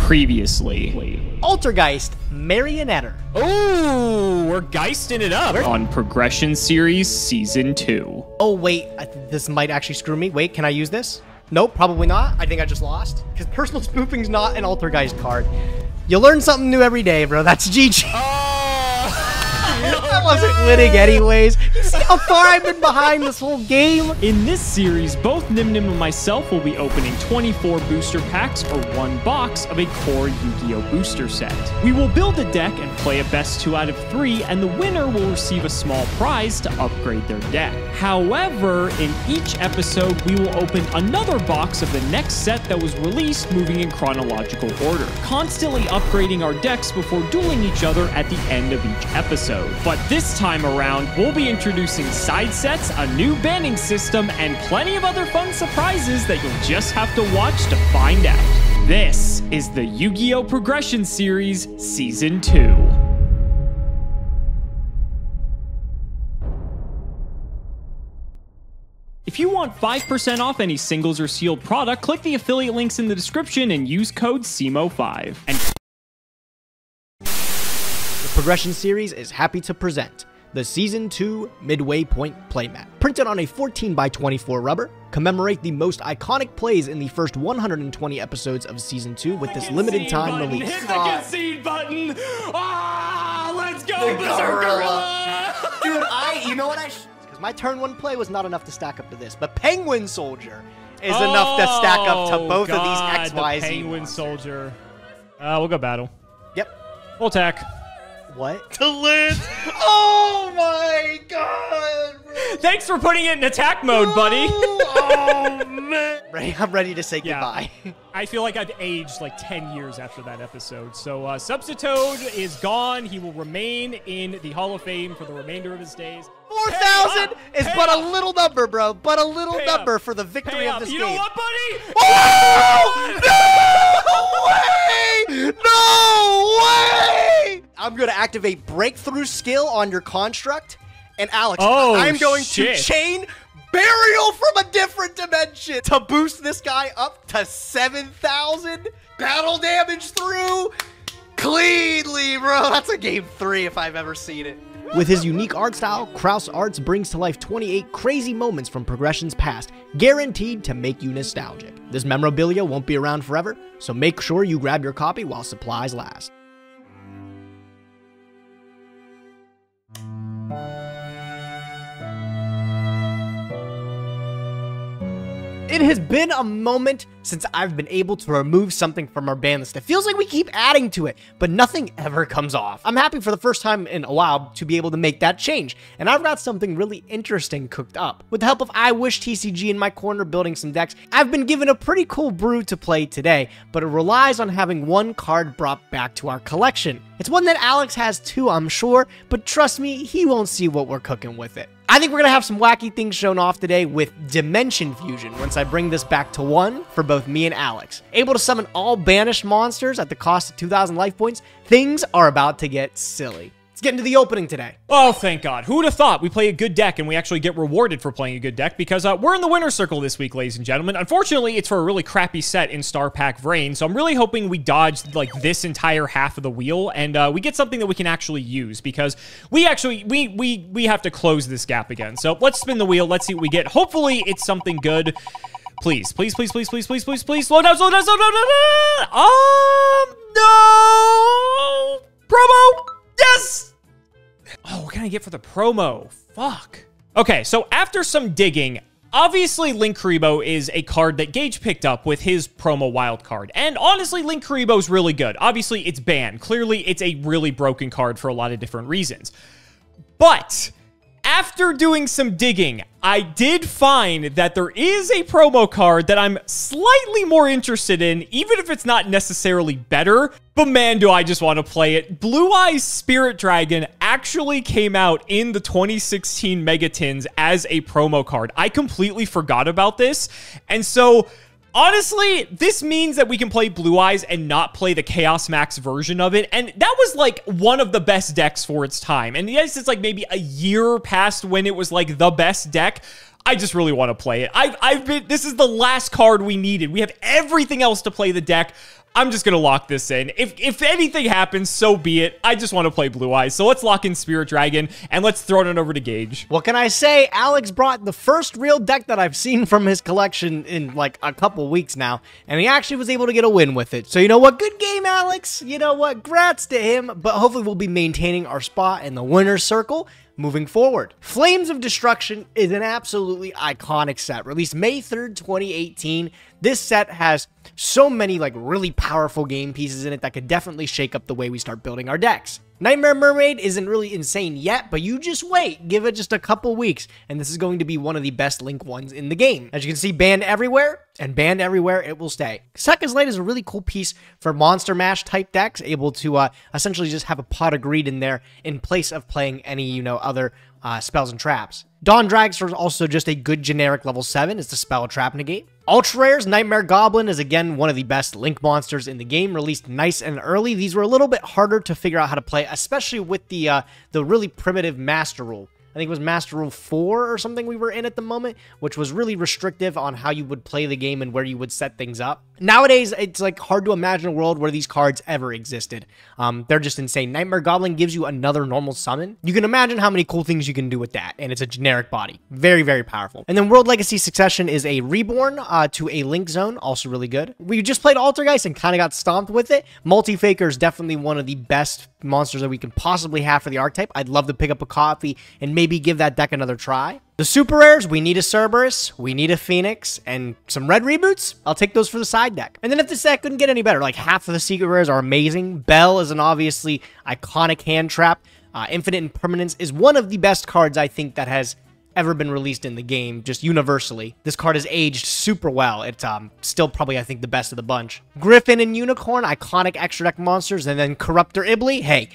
Previously. Altergeist, Marionetter. Oh, we're geisting it up on Progression Series Season 2. Oh, wait, this might actually screw me. Wait, can I use this? Nope, probably not. I think I just lost. Because personal spoofing's not an Altergeist card. You learn something new every day, bro. That's GG. I wasn't winning anyways. You see how far I've been behind this whole game? In this series, both Nyhmnim and myself will be opening 24 booster packs or one box of a core Yu-Gi-Oh! Booster set. We will build a deck and play a best 2 out of 3, and the winner will receive a small prize to upgrade their deck. However, in each episode, we will open another box of the next set that was released, moving in chronological order, constantly upgrading our decks before dueling each other at the end of each episode. But this time around, we'll be introducing side sets, a new banning system, and plenty of other fun surprises that you'll just have to watch to find out. This is the Yu-Gi-Oh! Progression Series Season 2. If you want 5% off any singles or sealed product, click the affiliate links in the description and use code Cimoooooooo5. And Progression Series is happy to present the Season 2 Midway Point playmat. Printed on a 14x24 rubber, commemorate the most iconic plays in the first 120 episodes of Season 2 with this limited time release. Hit the concede button! Ah, let's go, Berserker! Dude, you know what because my turn 1 play was not enough to stack up to this, but Penguin Soldier is enough to stack up to both of these XYZ. The Penguin Soldier. We'll go battle. Yep. We'll attack. What? To live. Oh my god, bro. Thanks for putting it in attack mode, buddy. Oh, man. I'm ready to say goodbye. I feel like I've aged like 10 years after that episode. So Substitoad is gone. He will remain in the Hall of Fame for the remainder of his days. 4,000 is but a little number, bro. But a little number for the victory of this game. You know what, buddy? Oh! No way! No way! I'm going to activate Breakthrough skill on your construct. And Alex, I'm going to chain Burial from a different dimension to boost this guy up to 7,000. Battle damage through cleanly, bro. That's a game 3 if I've ever seen it. With his unique art style, Kraus Arts brings to life 28 crazy moments from Progression's past, guaranteed to make you nostalgic. This memorabilia won't be around forever, so make sure you grab your copy while supplies last. It has been a moment since I've been able to remove something from our ban list. It feels like we keep adding to it, but nothing ever comes off. I'm happy for the first time in a while to be able to make that change, and I've got something really interesting cooked up. With the help of I Wish TCG in my corner building some decks, I've been given a pretty cool brew to play today, but it relies on having one card brought back to our collection. It's one that Alex has too, I'm sure, but trust me, he won't see what we're cooking with it. I think we're going to have some wacky things shown off today with Dimension Fusion once I bring this back to 1 for both me and Alex. Able to summon all banished monsters at the cost of 2,000 life points, things are about to get silly. Let's get into the opening today. Oh, thank God. Who would have thought we play a good deck and we actually get rewarded for playing a good deck? Because we're in the winner's circle this week, ladies and gentlemen. Unfortunately, it's for a really crappy set in Star Pack Vrain, so I'm really hoping we dodge like this entire half of the wheel and we get something that we can actually use, because we have to close this gap again. So let's spin the wheel. Let's see what we get. Hopefully, it's something good. Please, please, please, please, please, please, please, please, slow down, slow down, slow down, slow down. No! Promo! Yes! Oh, what can I get for the promo? Fuck. Okay, so after some digging, obviously Linkuriboh is a card that Gage picked up with his promo wildcard. And honestly, Linkuriboh is really good. Obviously, it's banned. Clearly, it's a really broken card for a lot of different reasons. But after doing some digging, I did find that there is a promo card that I'm slightly more interested in, even if it's not necessarily better. But man, do I just want to play it. Blue Eyes Spirit Dragon actually came out in the 2016 Megatins as a promo card. I completely forgot about this. And so honestly, this means that we can play Blue Eyes and not play the Chaos Max version of it. And that was like one of the best decks for its time. And yes, it's like maybe a year past when it was like the best deck. I just really want to play it. This is the last card we needed. We have everything else to play the deck. I'm just going to lock this in. If anything happens, so be it. I just want to play Blue Eyes. So let's lock in Spirit Dragon, and let's throw it over to Gage. What can I say? Alex brought the first real deck that I've seen from his collection in like a couple weeks now, and he actually was able to get a win with it. So you know what? Good game, Alex. You know what? Grats to him, but hopefully we'll be maintaining our spot in the winner's circle moving forward. Flames of Destruction is an absolutely iconic set. Released May 3rd, 2018. This set has so many like really powerful game pieces in it that could definitely shake up the way we start building our decks. Nightmare Mermaid isn't really insane yet, but you just wait. Give it just a couple weeks, and this is going to be one of the best Link ones in the game. As you can see, banned everywhere, and banned everywhere it will stay. Second's Light is a really cool piece for Monster Mash type decks, able to essentially just have a Pot of Greed in there in place of playing any, other spells and traps. Dawn Dragster is also just a good generic level 7. It's the spell trap negate. Ultra Rares, Nightmare Goblin is again one of the best Link monsters in the game, released nice and early. These were a little bit harder to figure out how to play, especially with the really primitive Master Rule. I think it was Master Rule 4 or something we were in at the moment, which was really restrictive on how you would play the game and where you would set things up. Nowadays, it's like hard to imagine a world where these cards ever existed. They're just insane. Nightmare Goblin gives you another normal summon. You can imagine how many cool things you can do with that, and it's a generic body. Very, very powerful. And then World Legacy Succession is a reborn to a Link Zone, also really good. We just played Altergeist and kind of got stomped with it. Multi-Faker is definitely one of the best monsters that we can possibly have for the archetype. I'd love to pick up a copy and maybe give that deck another try. The super rares, we need a Cerberus, we need a Phoenix, and some red reboots. I'll take those for the side deck. And then if this deck couldn't get any better, like half of the secret rares are amazing. Bell is an obviously iconic hand trap. Infinite Impermanence is one of the best cards I think that has ever been released in the game, just universally. This card has aged super well. It's still probably, I think, the best of the bunch. Griffin and Unicorn, iconic extra deck monsters, and then Corruptor Ibly, hey,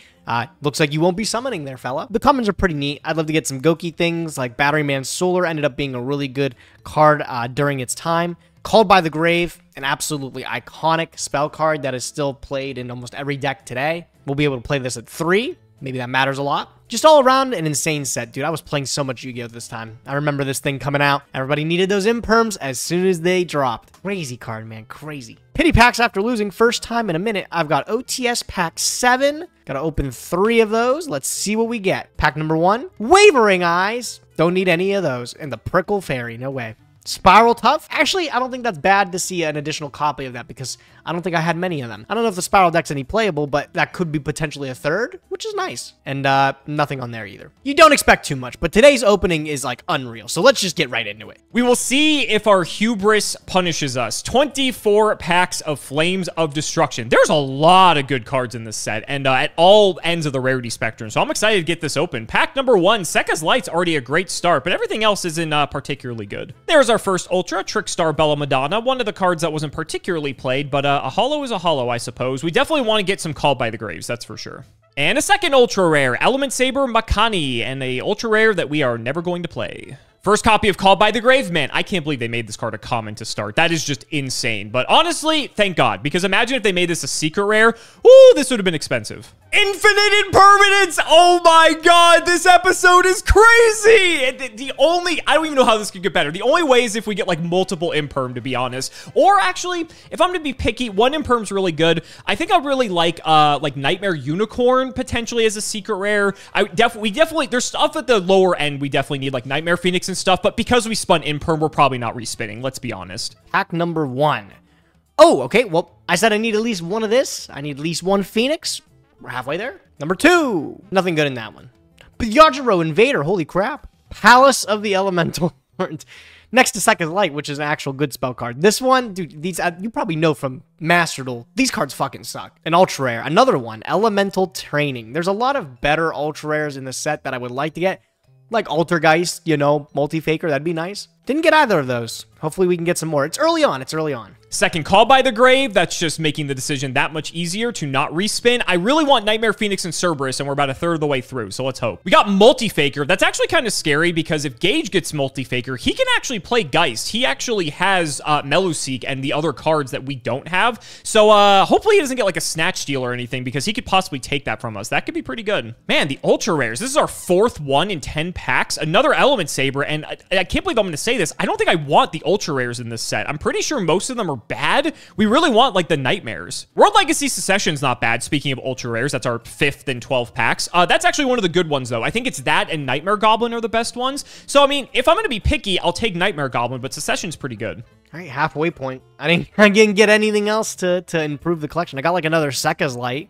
looks like you won't be summoning there, fella. The commons are pretty neat. I'd love to get some Goki things, like Battery Man Solar ended up being a really good card during its time. Called by the Grave, an absolutely iconic spell card that is still played in almost every deck today. We'll be able to play this at 3. Maybe that matters a lot. Just all around an insane set, dude. I was playing so much Yu-Gi-Oh! This time. I remember this thing coming out. Everybody needed those imperms as soon as they dropped. Crazy card, man. Crazy. Pity packs after losing. First time in a minute. I've got OTS pack 7. Gotta open 3 of those. Let's see what we get. Pack number 1. Wavering Eyes. Don't need any of those. And the Prickle Fairy. No way. Spiral Tough. Actually, I don't think that's bad to see an additional copy of that because I don't think I had many of them. I don't know if the Spiral deck's any playable, but that could be potentially a 3rd, which is nice. And nothing on there either. You don't expect too much, but today's opening is like unreal. So let's just get right into it. We will see if our hubris punishes us. 24 packs of Flames of Destruction. There's a lot of good cards in this set and at all ends of the rarity spectrum. So I'm excited to get this open. Pack number 1, Sekka's Light's already a great start, but everything else isn't particularly good. There's our first Ultra, Trickstar Bella Madonna, one of the cards that wasn't particularly played, but a holo is a holo, I suppose. We definitely want to get some Called by the Graves, that's for sure. And a second Ultra Rare, Element Saber Makani, and a Ultra Rare that we are never going to play. First copy of Called by the Grave. Man, I can't believe they made this card a common to start. That is just insane. But honestly, thank God, because imagine if they made this a secret rare. Ooh, this would have been expensive. Infinite Impermanence! Oh my God, this episode is crazy! I don't even know how this could get better. The only way is if we get like multiple Imperm, to be honest. Or actually, if I'm gonna be picky, one Imperm's really good. I think I really like Nightmare Unicorn potentially as a secret rare. We definitely, there's stuff at the lower end we definitely need, like Nightmare Phoenix and stuff, but because we spun Imperm, we're probably not respinning, let's be honest. Pack number 1. Oh, okay, well, I said I need at least one of this. I need at least one Phoenix. We're halfway there. Number 2. Nothing good in that one. But Yajiro Invader, holy crap. Palace of the Elemental. Next to Sekka's Light, which is an actual good spell card. This one, dude, these you probably know from Master Duel. These cards fucking suck. An Ultra Rare. Another one, Elemental Training. There's a lot of better Ultra Rares in the set that I would like to get. Like Altergeist, Multi-Faker, that'd be nice. Didn't get either of those. Hopefully we can get some more. It's early on. It's early on. Second Call by the Grave. That's just making the decision that much easier to not respin. I really want Nightmare Phoenix and Cerberus, and we're about a third of the way through, so let's hope. We got Multi-Faker. That's actually kind of scary because if Gage gets Multi-Faker, he can actually play Geist. He actually has Meluseek and the other cards that we don't have. So hopefully he doesn't get like a Snatch Steal or anything because he could possibly take that from us. That could be pretty good. Man, the Ultra Rares. This is our 4th one in 10 packs. Another Element Saber, and I can't believe I'm going to say this, I don't think I want the ultra rares in this set. I'm pretty sure most of them are bad. We really want like the nightmares. World Legacy Secession's not bad. Speaking of ultra rares, that's our 5th and 12 packs. That's actually one of the good ones though. I think it's that and Nightmare Goblin are the best ones. So I mean, if I'm going to be picky, I'll take Nightmare Goblin, but Secession's pretty good. All right, halfway point. I didn't get anything else to improve the collection. I got like another Sekka's Light.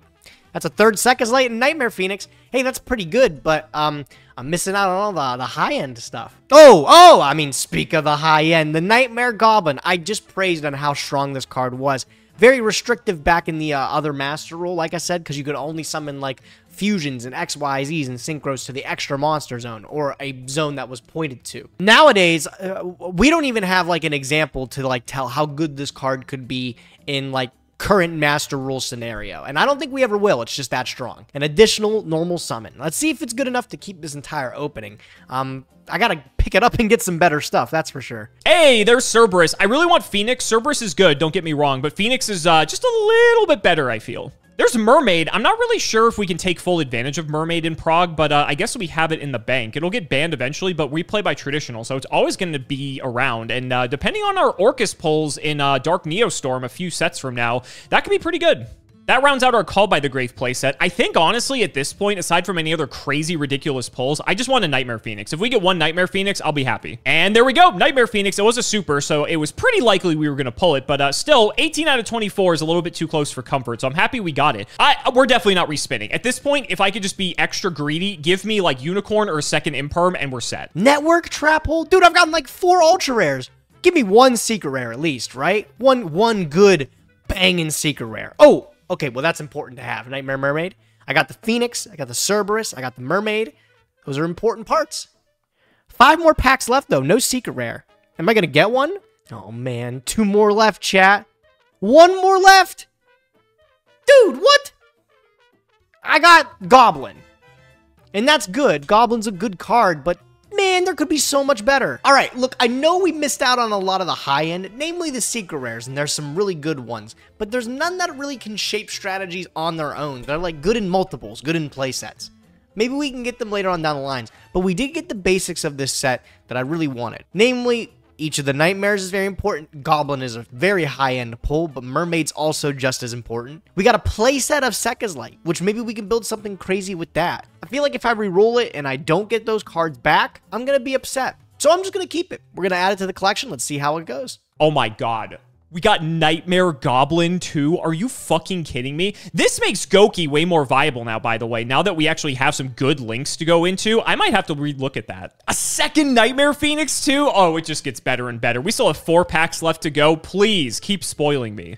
That's a 3rd Sekka's Light and Nightmare Phoenix. Hey, that's pretty good, but I'm missing out on all the high-end stuff. Oh, I mean, speak of the high-end, the Nightmare Goblin. I just praised on how strong this card was. Very restrictive back in the other Master Rule, like I said, because you could only summon, like, fusions and XYZs and synchros to the extra monster zone, or a zone that was pointed to. Nowadays, we don't even have, like, an example to, like, tell how good this card could be in, like, current Master Rule scenario, and I don't think we ever will. It's just that strong. An additional normal summon. Let's see if it's good enough to keep this entire opening. I gotta pick it up and get some better stuff, that's for sure. Hey, there's Cerberus. I really want Phoenix. Cerberus is good, don't get me wrong, but Phoenix is just a little bit better, I feel. There's Mermaid. I'm not really sure if we can take full advantage of Mermaid in Prague, but I guess we have it in the bank. It'll get banned eventually, but we play by traditional, so it's always going to be around. And depending on our Orcus pulls in Dark Neostorm a few sets from now, that could be pretty good. That rounds out our Call by the Grave playset. I think, honestly, at this point, aside from any other crazy, ridiculous pulls, I just want a Nightmare Phoenix. If we get one Nightmare Phoenix, I'll be happy. And there we go, Nightmare Phoenix. It was a super, so it was pretty likely we were going to pull it, but still, 18 out of 24 is a little bit too close for comfort, so I'm happy we got it. We're definitely not respinning. At this point, if I could just be extra greedy, give me, like, Unicorn or a second Imperm, and we're set. Network Trap Hole? Dude, I've gotten, like, 4 Ultra Rares. Give me one Secret Rare at least, right? One good banging Secret Rare. Oh! Okay, well, that's important to have. Nightmare Mermaid. I got the Phoenix. I got the Cerberus. I got the Mermaid. Those are important parts. 5 more packs left, though. No Secret Rare. Am I going to get one? Oh, man. 2 more left, chat. 1 more left. Dude, what? I got Goblin. And that's good. Goblin's a good card, but man, there could be so much better. All right, look, I know we missed out on a lot of the high-end, namely the Secret Rares, and there's some really good ones, but there's none that really can shape strategies on their own. They're like good in multiples, good in playsets. Maybe we can get them later on down the lines, but we did get the basics of this set that I really wanted. Namely, each of the Nightmares is very important. Goblin is a very high-end pull, but Mermaid's also just as important. We got a playset of Sekka's Light, which maybe we can build something crazy with that. I feel like if I re-roll it and I don't get those cards back, I'm going to be upset. So I'm just going to keep it. We're going to add it to the collection. Let's see how it goes. Oh my god. We got Nightmare Goblin too. Are you fucking kidding me? This makes Goki way more viable now, by the way. Now that we actually have some good links to go into, I might have to relook at that. A second Nightmare Phoenix too? Oh, it just gets better and better. We still have 4 packs left to go. Please keep spoiling me.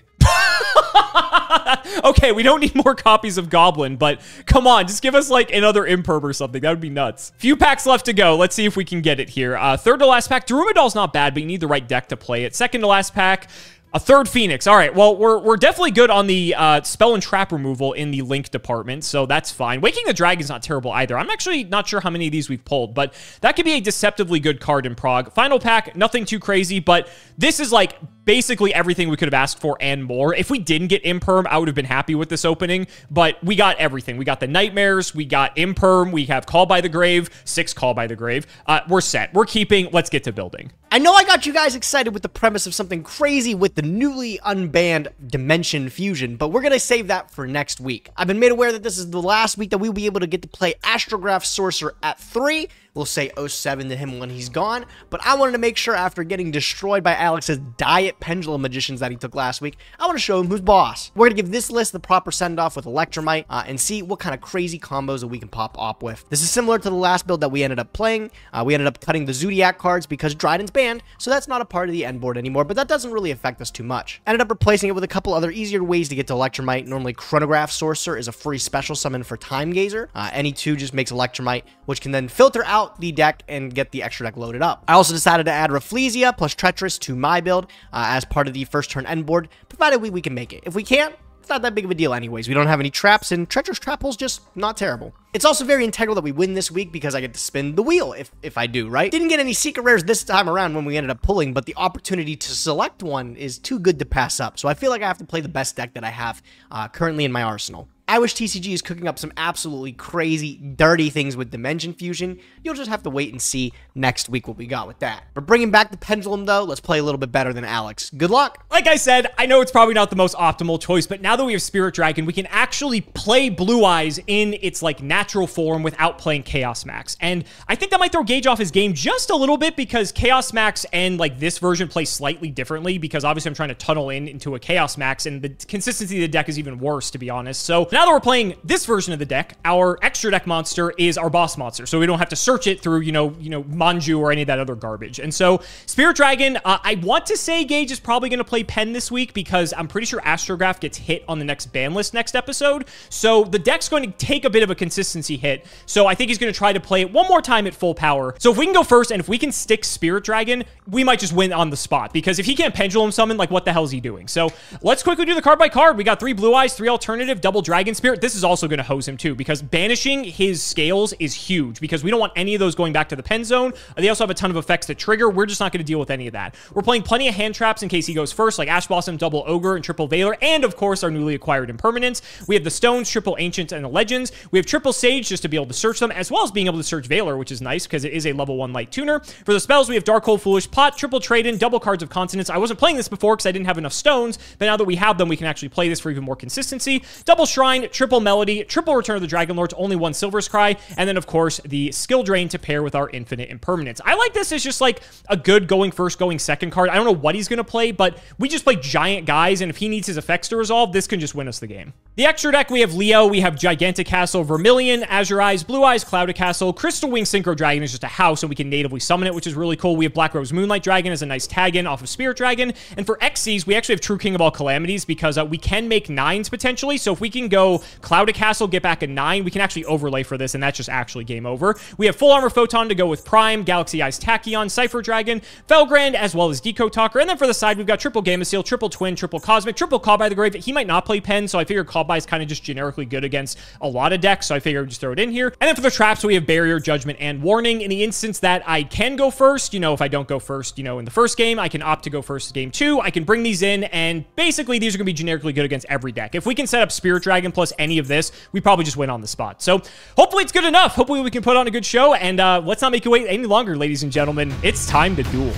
Okay, we don't need more copies of Goblin, but come on, just give us like another Imperm or something. That would be nuts. Few packs left to go. Let's see if we can get it here. 3rd to last pack. Darumidol's not bad, but you need the right deck to play it. 2nd to last pack. A 3rd Phoenix. All right, well, we're definitely good on the spell and trap removal in the link department, so that's fine. Waking the Dragon's not terrible either. I'm actually not sure how many of these we've pulled, but that could be a deceptively good card in Prague. Final pack, nothing too crazy, but this is like basically everything we could have asked for and more. If we didn't get Imperm, I would have been happy with this opening, but we got everything. We got the Nightmares, we got Imperm, we have Call by the Grave, 6 Call by the Grave. We're set. We're keeping. Let's get to building. I know I got you guys excited with the premise of something crazy with the newly unbanned Dimension Fusion, but we're going to save that for next week. I've been made aware that this is the last week that we'll be able to get to play Astrograph Sorcerer at 3. We'll say 07 to him when he's gone, but I wanted to make sure after getting destroyed by Alex's Diet Pendulum Magicians that he took last week, I want to show him who's boss. We're going to give this list the proper send-off with Electromite and see what kind of crazy combos that we can pop up with. This is similar to the last build that we ended up playing. We ended up cutting the Zodiac cards because Dryden's banned, so that's not a part of the end board anymore, but that doesn't really affect us too much. Ended up replacing it with a couple other easier ways to get to Electromite. Normally, Chronograph Sorcerer is a free special summon for Time Gazer. Any 2 just makes Electromite, which can then filter out the deck and get the extra deck loaded up. I also decided to add Rafflesia plus Treacherous to my build as part of the first turn end board, provided we can make it. If we can't, it's not that big of a deal anyways. We don't have any traps, and Treacherous Trap Hole's just not terrible. It's also very integral that we win this week because I get to spin the wheel if I do, right? Didn't get any secret rares this time around when we ended up pulling, but the opportunity to select one is too good to pass up, so I feel like I have to play the best deck that I have currently in my arsenal. I wish TCG is cooking up some absolutely crazy, dirty things with Dimension Fusion. You'll just have to wait and see next week what we got with that. But bringing back the Pendulum, though, let's play a little bit better than Alex. Good luck. Like I said, I know it's probably not the most optimal choice, but now that we have Spirit Dragon, we can actually play Blue Eyes in its like natural form without playing Chaos Max. And I think that might throw Gage off his game just a little bit because Chaos Max and like this version play slightly differently because obviously I'm trying to tunnel into a Chaos Max and the consistency of the deck is even worse, to be honest. So now that we're playing this version of the deck, our extra deck monster is our boss monster. So we don't have to search it through, you know, Manju or any of that other garbage. And so Spirit Dragon, I want to say Gage is probably going to play Pen this week because I'm pretty sure Astrograph gets hit on the next ban list next episode. So the deck's going to take a bit of a consistency hit. So I think he's going to try to play it one more time at full power. So if we can go first and if we can stick Spirit Dragon, we might just win on the spot because if he can't Pendulum Summon, like what the hell is he doing? So let's quickly do the card by card. We got 3 Blue Eyes, 3 alternative, double Dragon Spirit. This is also going to hose him too because banishing his scales is huge because we don't want any of those going back to the pen zone. They also have a ton of effects to trigger. We're just not going to deal with any of that. We're playing plenty of hand traps in case he goes first, like Ash Blossom, double Ogre, and triple Veiler, and of course our newly acquired Impermanence. We have the Stones, triple Ancient, and the Legends. We have triple Sage just to be able to search them, as well as being able to search Veiler, which is nice because it is a level 1 light tuner. For the spells, we have Darkhold, Foolish Pot, triple Trade-in, double Cards of Consonance. I wasn't playing this before because I didn't have enough stones, but now that we have them, we can actually play this for even more consistency. Double Shrine, triple Melody, triple Return of the Dragon Lords, only 1 Silver's Cry, and then of course the Skill Drain to pair with our Infinite Impermanence. I like this as just like a good going first, going second card. I don't know what he's going to play, but we just play giant guys, and if he needs his effects to resolve, this can just win us the game. The extra deck, we have Leo, we have Gigantic Castle, Vermilion, Azure Eyes, Blue Eyes, Clouded Castle, Crystal Wing Synchro Dragon is just a house, and we can natively summon it, which is really cool. We have Black Rose Moonlight Dragon as a nice tag-in off of Spirit Dragon, and for Xyz, we actually have True King of All Calamities because we can make 9s potentially, so if we can go Clouded Castle, get back a 9, we can actually overlay for this, and that's just actually game over. We have Full Armor Photon to go with Prime, Galaxy Eyes Tachyon, Cypher Dragon, Felgrand, as well as Deco Talker, and then for the side, we've got triple Gamma Seal, triple Twin, triple Cosmic, triple Call by the Grave. He might not play Pen, so I figure Call by is kind of just generically good against a lot of decks, so I figure I'd just throw it in here. And then for the traps, we have Barrier, Judgment, and Warning. In the instance that I can go first, if I don't go first, in the first game, I can opt to go first game 2. I can bring these in, and basically, these are going to be generically good against every deck. If we can set up Spirit Dragon plus any of this, we probably just win on the spot. So hopefully it's good enough. Hopefully we can put on a good show, and let's not make you wait any longer, ladies and gentlemen. It's time to duel.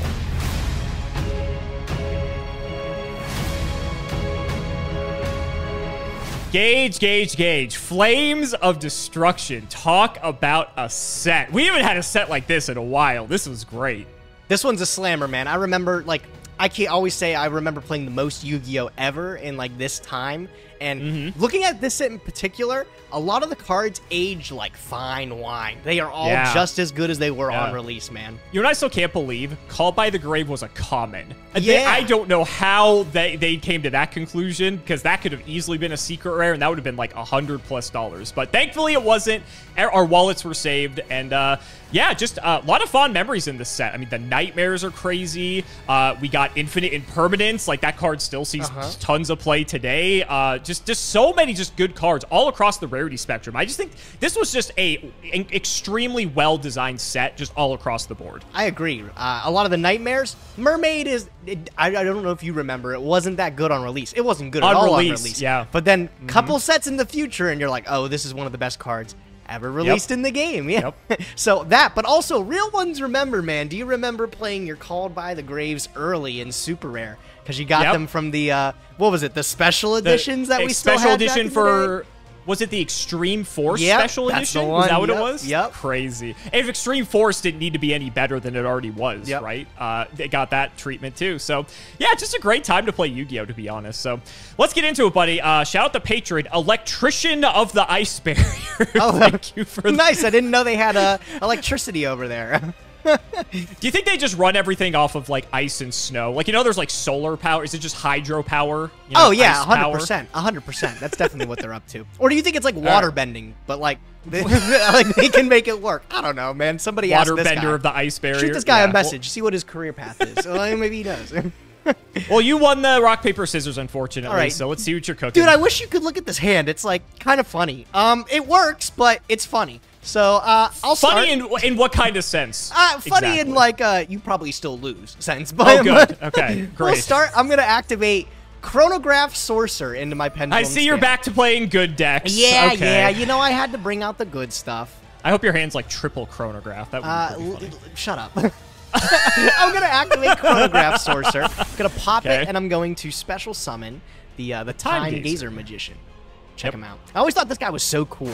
Gage. Flames of Destruction. Talk about a set. We haven't had a set like this in a while. This was great. This one's a slammer, man. I remember, like, I can't always say I remember playing the most Yu-Gi-Oh! Ever in, like, this time. And looking at this set in particular, a lot of the cards age like fine wine. They are all just as good as they were on release, man. You know what I still can't believe? Call by the Grave was a common. I don't know how they came to that conclusion, because that could have easily been a secret rare, and that would have been like $100+. But thankfully it wasn't. Our wallets were saved, and yeah, just a lot of fond memories in this set. I mean, the Nightmares are crazy. We got Infinite Impermanence. Like, that card still sees tons of play today. Just so many just good cards all across the rarity spectrum. I just think this was just an extremely well-designed set just all across the board. I agree. A lot of the Nightmares, Mermaid is... I don't know if you remember, it wasn't that good on release. It wasn't good at all on release. Yeah. But then couple sets in the future, and you're like, oh, this is one of the best cards ever released in the game. Yeah. So that, but also real ones remember, man. Do you remember playing your Called by the Graves early in Super Rare? Because you got them from the, what was it, the special editions that we still had? Special edition for... Was it the Extreme Force Special Edition? Is that what it was? Yep. Crazy. And if Extreme Force didn't need to be any better than it already was, right? They got that treatment too. So, yeah, just a great time to play Yu-Gi-Oh!, to be honest. So, let's get into it, buddy. Shout out the patron, Electrician of the Ice Barrier. Thank you for nice. I didn't know they had electricity over there. Do you think they just run everything off of, like, ice and snow? Like, there's, like, solar power. Is it just hydro power? Oh, yeah, 100%. 100%. That's definitely what they're up to. Or do you think it's, like, water bending, but, like, they can make it work? I don't know, man. Somebody ask this guy. Waterbender of the ice barrier. Shoot this guy a message. See what his career path is. Well, maybe he does. Well, you won the rock, paper, scissors, unfortunately, so let's see what you're cooking. Dude, I wish you could look at this hand. It's, like, kind of funny. It works, but it's funny. So, I'll start. Funny in what kind of sense? Funny in, like, you probably still lose sense. But, oh, good. Okay, great. We'll start. I'm going to activate Chronograph Sorcerer into my Pendulum I see you're stand. back to playing good decks. Yeah, okay. yeah. You know, I had to bring out the good stuff. I hope your hand's like triple chronograph. That would be funny. Shut up. I'm going to activate Chronograph Sorcerer. I'm going to pop Okay. it, and I'm going to special summon the Time Gazer. Gazer Magician. Check him out. I always thought this guy was so cool.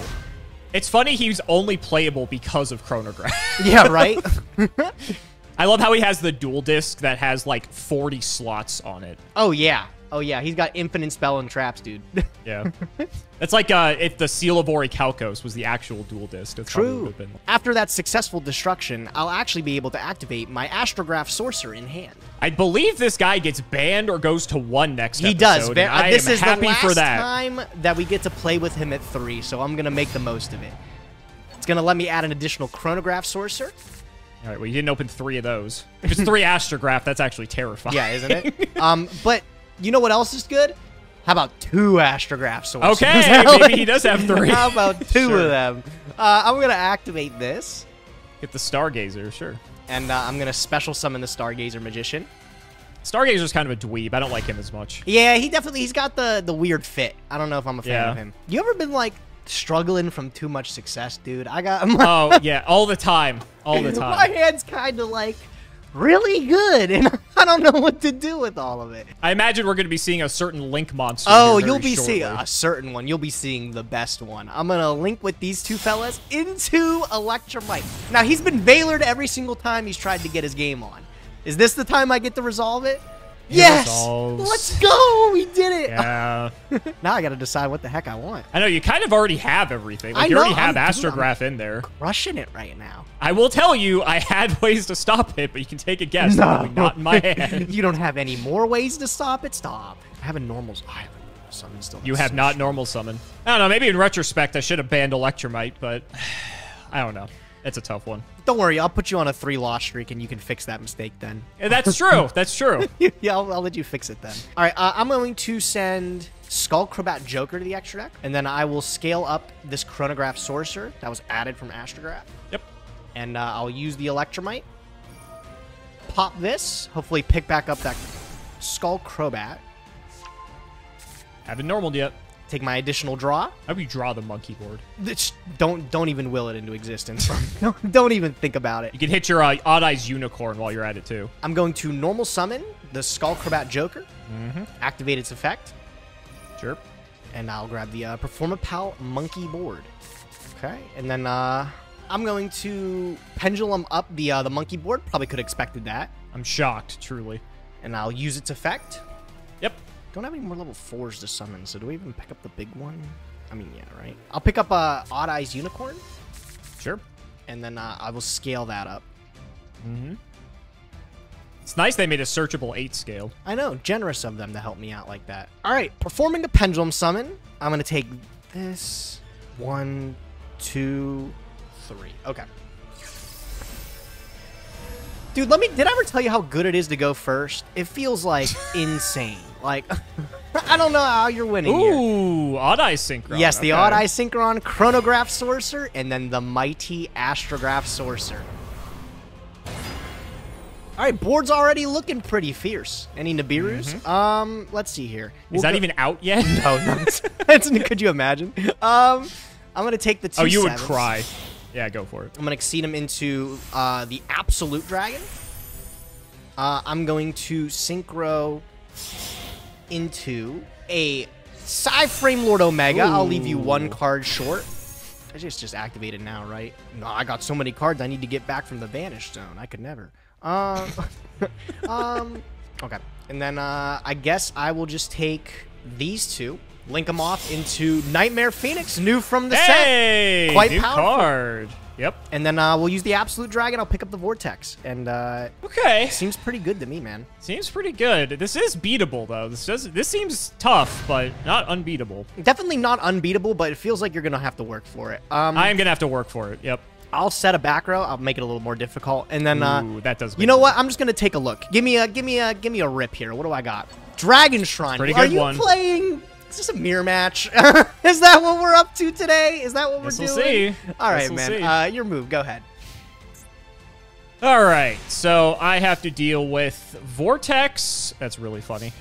It's funny he's only playable because of chronograph. Yeah, right? I love how he has the dual disc that has like 40 slots on it. Oh, yeah. Oh, yeah. He's got infinite spell and traps, dude. Yeah. That's like if the Seal of Orichalcos was the actual dual disc. That's how it would True. have been. After that successful destruction, I'll actually be able to activate my Astrograph Sorcerer in hand. I believe this guy gets banned or goes to 1 next He episode. does. And I This am is the happy last for that. time that we get to play with him at 3, so I'm going to make the most of it. It's going to let me add an additional Chronograph Sorcerer. All right, well, you didn't open 3 of those. If it's 3 Astrograph, that's actually terrifying. Yeah, isn't it? But you know what else is good? How about 2 Astrograph Sorcerers? Okay, maybe he does have 3. How about 2 Sure. of them? I'm going to activate this, Get the Stargazer, sure. and I'm going to special summon the Stargazer Magician. Stargazer's kind of a dweeb. I don't like him as much. Yeah, he's got the weird fit. I don't know if I'm a fan Yeah. of him. You ever been, like, struggling from too much success, dude? Oh, yeah, all the time. All the My time. hand's kind of, like, really good, and I don't know what to do with all of it. I imagine we're going to be seeing a certain Link monster. Oh, here you'll very be seeing shortly. a certain one. You'll be seeing the best one. I'm going to link with these 2 fellas into Electromite. Now, he's been Veilered every single time he's tried to get his game on. Is this the time I get to resolve it? Yes! resolves. Let's go! We did it! Yeah. Now I got to decide what the heck I want. I know, you kind of already have everything. Like, I you already know, have I'm- Astrograph in there. Crushing it right now. I will tell you, I had ways to stop it, but you can take a guess. Probably not in my hand. You don't have any more ways to stop it? Stop. I have a normals island. Summon still. You have not normal summon. I don't know, maybe in retrospect I should have banned Electromite, but I don't know. It's a tough one. Don't worry, I'll put you on a 3-loss streak and you can fix that mistake then. And that's true. That's true. Yeah, I'll let you fix it then. All right, I'm going to send Skullcrobat Joker to the extra deck, and then I will scale up this Chronograph Sorcerer that was added from Astrograph. Yep. And I'll use the Electromite. Pop this. Hopefully pick back up that Skullcrobat. Haven't normaled yet. Take my additional draw. How do you draw the monkey board? Don't even will it into existence. Don't even think about it. You can hit your Odd Eyes Unicorn while you're at it, too. I'm going to normal summon the Skullcrobat Joker. Activate its effect. Sure. And I'll grab the Performapal Monkey board. Okay. And then I'm going to pendulum up the monkey board. Probably could have expected that. I'm shocked, truly. And I'll use its effect. Yep. Don't have any more level 4s to summon, so do we even pick up the big one? I mean, yeah, right? I'll pick up Odd Eyes Unicorn. Sure. And then I will scale that up. It's nice they made a searchable 8 scale. I know, generous of them to help me out like that. All right, performing a pendulum summon. I'm going to take this. 1, 2, 3. Okay. Dude, did I ever tell you how good it is to go first? It feels like insane. Like, I don't know how you're winning here. Ooh, Odd Eyes Synchron. Yes, the Okay. Odd Eye Synchron Chronograph Sorcerer, and then the Mighty Astrograph Sorcerer. All right, board's already looking pretty fierce. Any Nibiru's? Let's see here. Is that even out yet? No, no. Could you imagine? I'm going to take the 2 Oh, you would 7s. cry. Yeah, go for it. I'm going to exceed him into the Absolute Dragon. I'm going to Synchro into a Psy-Frame Lord Omega. I'll leave you 1 card short. I just activated now, right? No, I got so many cards I need to get back from the Vanish Zone. I could never. Okay. And then I guess I will just take these 2, link them off into Nightmare Phoenix, new from the Hey, set. Quite new powerful. card. Yep. And then we'll use the Absolute Dragon. I'll pick up the Vortex. And Okay. seems pretty good to me, man. Seems pretty good. This is beatable though. This seems tough, but not unbeatable. Definitely not unbeatable, but it feels like you're going to have to work for it. I am gonna have to work for it. Yep. I'll set a back row. I'll make it a little more difficult. And then Ooh, that does. you know what? I'm just going to take a look. Give me a rip here. What do I got? Dragon Shrine. Pretty Are good you one. playing? Is this a mirror match? Is that what we're up to today? Is that what we're Guess we'll doing? see. All right, Guess we'll man. see. Your move. Go ahead. All right, so I have to deal with Vortex. That's really funny.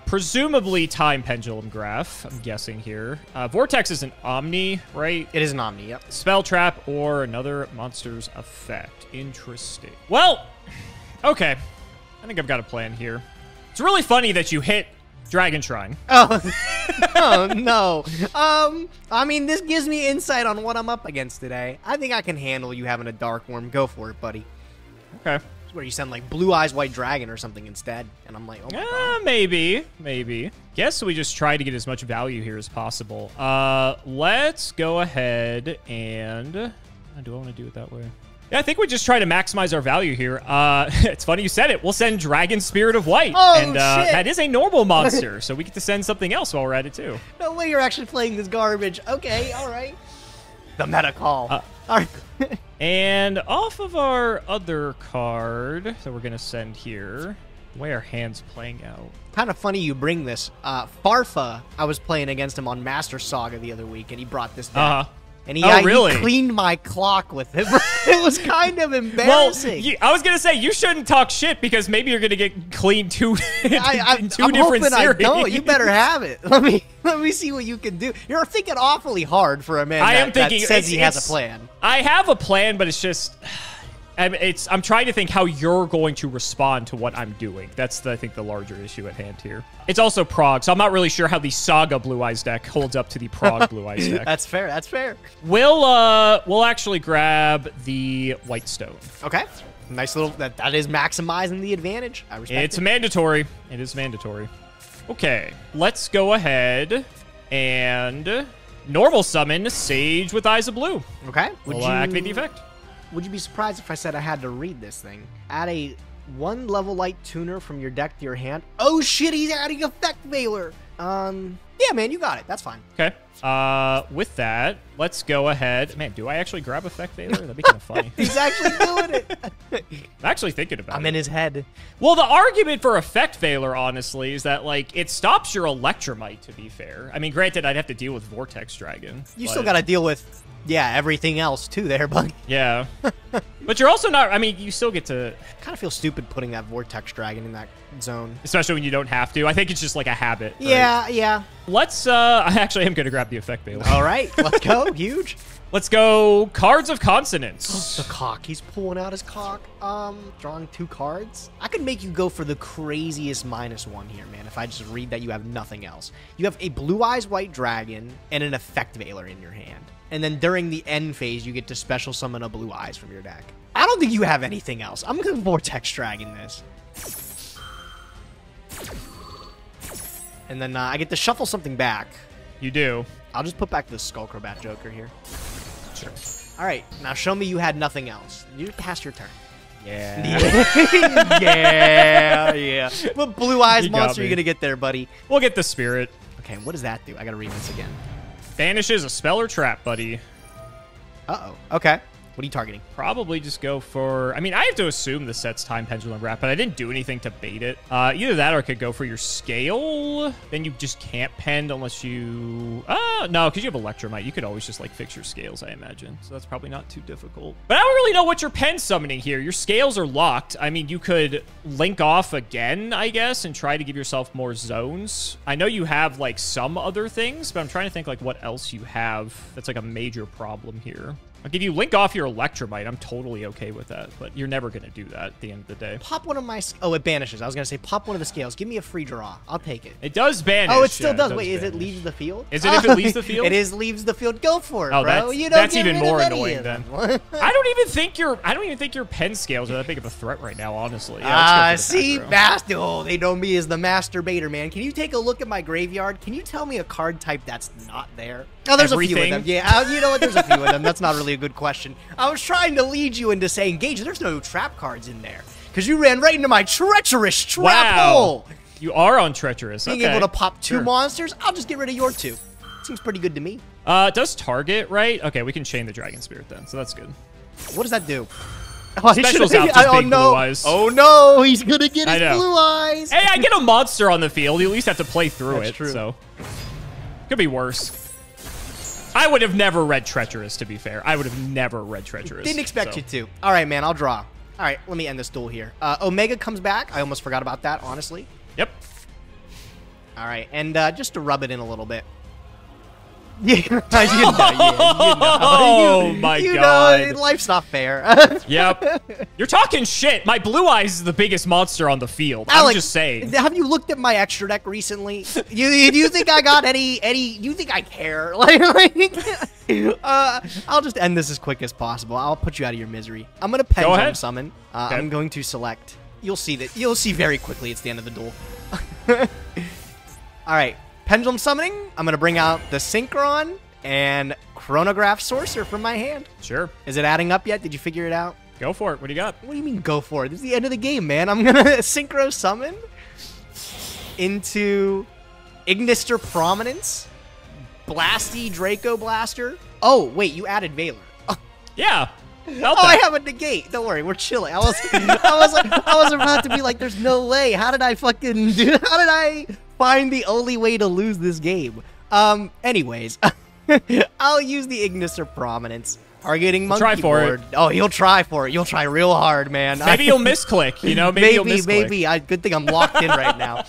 Presumably Time Pendulum Graph, I'm guessing here. Vortex is an Omni, right? It is an Omni, yep. Spell Trap or another monster's effect. Interesting. Well, okay. I think I've got a plan here. It's really funny that you hit Dragon Shrine. Oh, oh no. I mean, this gives me insight on what I'm up against today. I think I can handle you having a Dark Worm. Go for it, buddy. Okay. Where you send like Blue Eyes White Dragon or something instead, and I'm like, oh my god. Maybe. Guess we just try to get as much value here as possible. Let's go ahead and do I want to do it that way? Yeah, I think we just try to maximize our value here. It's funny you said it. We'll send Dragon Spirit of White. Oh, and shit. That is a normal monster, so we get to send something else while we're at it too. No way you're actually playing this garbage. Okay, all right. The meta call. All right. And off of our other card that we're going to send here, the way our hand's playing out. Kind of funny you bring this. Farfa, I was playing against him on Master Saga the other week, and he brought this down. And he cleaned my clock with it. It was kind of embarrassing. Well, I was going to say, you shouldn't talk shit because maybe you're going to get cleaned in two I'm different series. I don't. You better have it. Let me see what you can do. You're thinking awfully hard for a man that says he has a plan. I have a plan, but it's just... I'm trying to think how you're going to respond to what I'm doing. That's, I think, the larger issue at hand here. It's also Prog, so I'm not really sure how the Saga Blue Eyes deck holds up to the Prog Blue Eyes deck. That's fair. That's fair. We'll actually grab the White Stone. Okay. Nice little... That is maximizing the advantage. I respect it. It's mandatory. It is mandatory. Okay. Let's go ahead and normal summon Sage with Eyes of Blue. Okay. We'll activate the effect. Would you be surprised if I said I had to read this thing? Add a 1 level light tuner from your deck to your hand. Oh shit, he's adding Effect Veiler. Yeah, man, you got it. That's fine. Okay. With that, let's go ahead. Man, do I actually grab Effect Veiler? That'd be kind of funny. He's actually doing it. I'm actually thinking about it. I'm in his head. Well, the argument for Effect Veiler, honestly, is that, like, it stops your Electromite, to be fair. I mean, granted, I'd have to deal with Vortex Dragon. You still got to deal with... Yeah, everything else too there, bud. Yeah. But you're also not, I mean, you still get to... Kind of feel stupid putting that Vortex Dragon in that zone. Especially when you don't have to. I think it's just like a habit. Right? Yeah, yeah. Let's, I actually am going to grab the Effect Veiler. All right, let's go. Huge. Let's go Cards of Consonance. The cock. He's pulling out his cock. Drawing 2 cards. I could make you go for the craziest -1 here, man, if I just read that you have nothing else. You have a Blue Eyes White Dragon and an Effect Veiler in your hand. And then during the end phase, you get to special summon a Blue Eyes from your deck. I don't think you have anything else. I'm going to Vortex Dragon this. And then I get to shuffle something back. You do. I'll just put back the Skullcrobat Joker here. Sure. All right, now show me you had nothing else. You pass your turn. Yeah. Yeah. What Blue Eyes monster are you going to get there, buddy? We'll get the Spirit. Okay, what does that do? I got to read this again. Banishes a spell or trap, buddy. Uh-oh. Okay. What are you targeting? Probably just go for... I mean, I have to assume the set's Time Pendulum Graph, but I didn't do anything to bait it. Either that or I could go for your Scale. Then you just can't pend unless you... no, because you have Electromite. You could always just, like, fix your Scales, I imagine. So that's probably not too difficult. But I don't really know what you're pen summoning here. Your Scales are locked. I mean, you could link off again, I guess, and try to give yourself more zones. I know you have, like, some other things, but I'm trying to think, like, what else you have that's, like, a major problem here. Like, if you link off your Electromite, I'm totally okay with that, but you're never going to do that at the end of the day. Pop one of my... Oh, it banishes. I was going to say pop one of the Scales. Give me a free draw. I'll take it. It does banish. Oh, it still does. Wait, banish. is it leaves the field? Is it if it leaves the field? It is leaves the field. Go for it, bro. That's even more annoying then. I don't even think your pen scales are that big of a threat right now, honestly. Yeah, see, Master. Oh, they know me as the masturbator, man. Can you take a look at my graveyard? Can you tell me a card type that's not there? Oh, there's a few of them. Yeah, you know what? There's a few of them. That's not really a good question. I was trying to lead you into saying, Gage, there's no trap cards in there. Because you ran right into my treacherous trap hole. You are on treacherous. Being able to pop 2 monsters, I'll just get rid of your 2. Seems pretty good to me. It does target, right? Okay, we can chain the Dragon Spirit then, so that's good. What does that do? Specials out just big Blue Eyes. Oh no, he's gonna get his Blue Eyes. Hey, I get a monster on the field. You at least have to play through it. True. So could be worse. I would have never read Treacherous, to be fair. I would have never read Treacherous. Didn't expect you to. All right, man, I'll draw. All right, let me end this duel here. Omega comes back. I almost forgot about that, honestly. Yep. All right, and just to rub it in a little bit. Yeah, oh my God. Life's not fair. Yep. You're talking shit. My blue eyes is the biggest monster on the field. Alex, I'm just saying. Have you looked at my extra deck recently? You think I got any? You think I care? I'll just end this as quick as possible. I'll put you out of your misery. I'm gonna pendulum summon. Okay. I'm going to select. You'll see that. You'll see very quickly. It's the end of the duel. All right. Pendulum summoning, I'm going to bring out the Synchron and Chronograph Sorcerer from my hand. Sure. Is it adding up yet? Did you figure it out? Go for it. What do you got? What do you mean go for it? This is the end of the game, man. I'm going to Synchro summon into Ignister Prominence, Blasty Draco Blaster. Oh, wait, you added Valor. Yeah. I have a negate. Don't worry, we're chilling. I was about to be like, there's no way. How did I find the only way to lose this game? Anyways, I'll use the Ignister Prominence. Targeting Monkey Try for Board. Oh, you'll try for it. You'll try real hard, man. Maybe you'll misclick, you know? Maybe you'll misclick. Maybe. Good thing I'm locked in right now.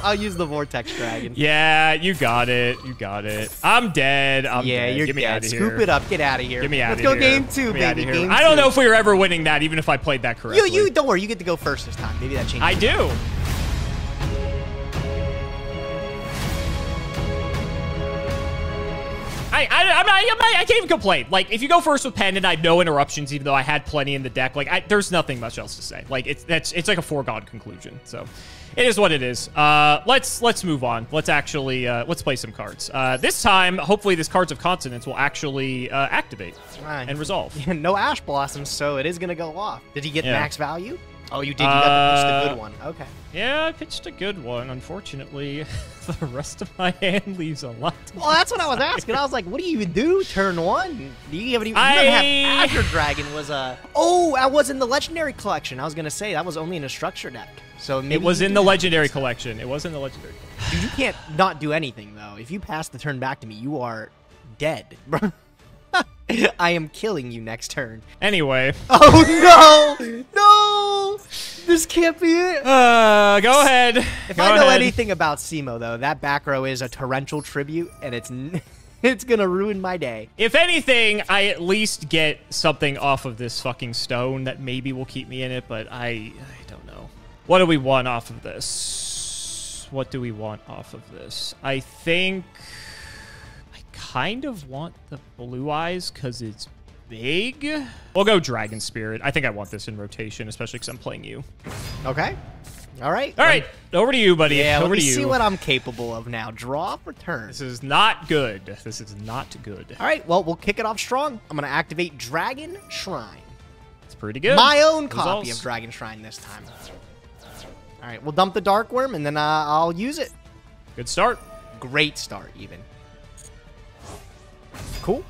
I'll use the Vortex Dragon. Yeah, you got it. You got it. I'm dead. I'm dead. You're Get me dead. out of here. Scoop it up. Get out of here. Get me out of here. here. Let's go game 2, baby. Game 2. I don't know if we were ever winning that, even if I played that correctly. You don't worry. You get to go first this time. Maybe that changes. I do. I can't even complain. Like, if you go first with Pendant, I have no interruptions, even though I had plenty in the deck. Like, there's nothing much else to say. Like, it's like a foregone conclusion. So, it is what it is. Let's move on. Let's actually let's play some cards. This time, hopefully, this Cards of Consonance will actually activate and resolve. Yeah, no Ash Blossoms, so it is gonna go off. Did he get max value? Oh, you did. You got to pitch the good one. Okay. Yeah, I pitched a good one. Unfortunately, the rest of my hand leaves a lot. Well, that's what I was asking. I was like, what do you even do turn 1? Do you have any? You don't have Azure Dragon was a. Oh, I was in the Legendary Collection. I was gonna say that was only in a structure deck. So maybe it was in the Legendary Collection. It was in the Legendary Collection. Dude, you can't not do anything though. If you pass the turn back to me, you are dead, bro. I am killing you next turn. Anyway. Oh, no! No! This can't be it. Go ahead. If I know anything about Cimo, though, that back row is a torrential tribute, and it's gonna ruin my day. If anything, I at least get something off of this fucking stone that maybe will keep me in it, but I don't know. What do we want off of this? What do we want off of this? I think kind of want the blue eyes because it's big. We'll go Dragon Spirit. I think I want this in rotation, especially because I'm playing you. Okay. All right. All right. Over to you, buddy. Yeah, over let me to you. see what I'm capable of now. Draw for turn. This is not good. This is not good. All right. Well, we'll kick it off strong. I'm going to activate Dragon Shrine. It's pretty good. My own copy of Dragon Shrine this time. All right. We'll dump the Dark Worm, and then I'll use it. Good start. Great start, even. Cool.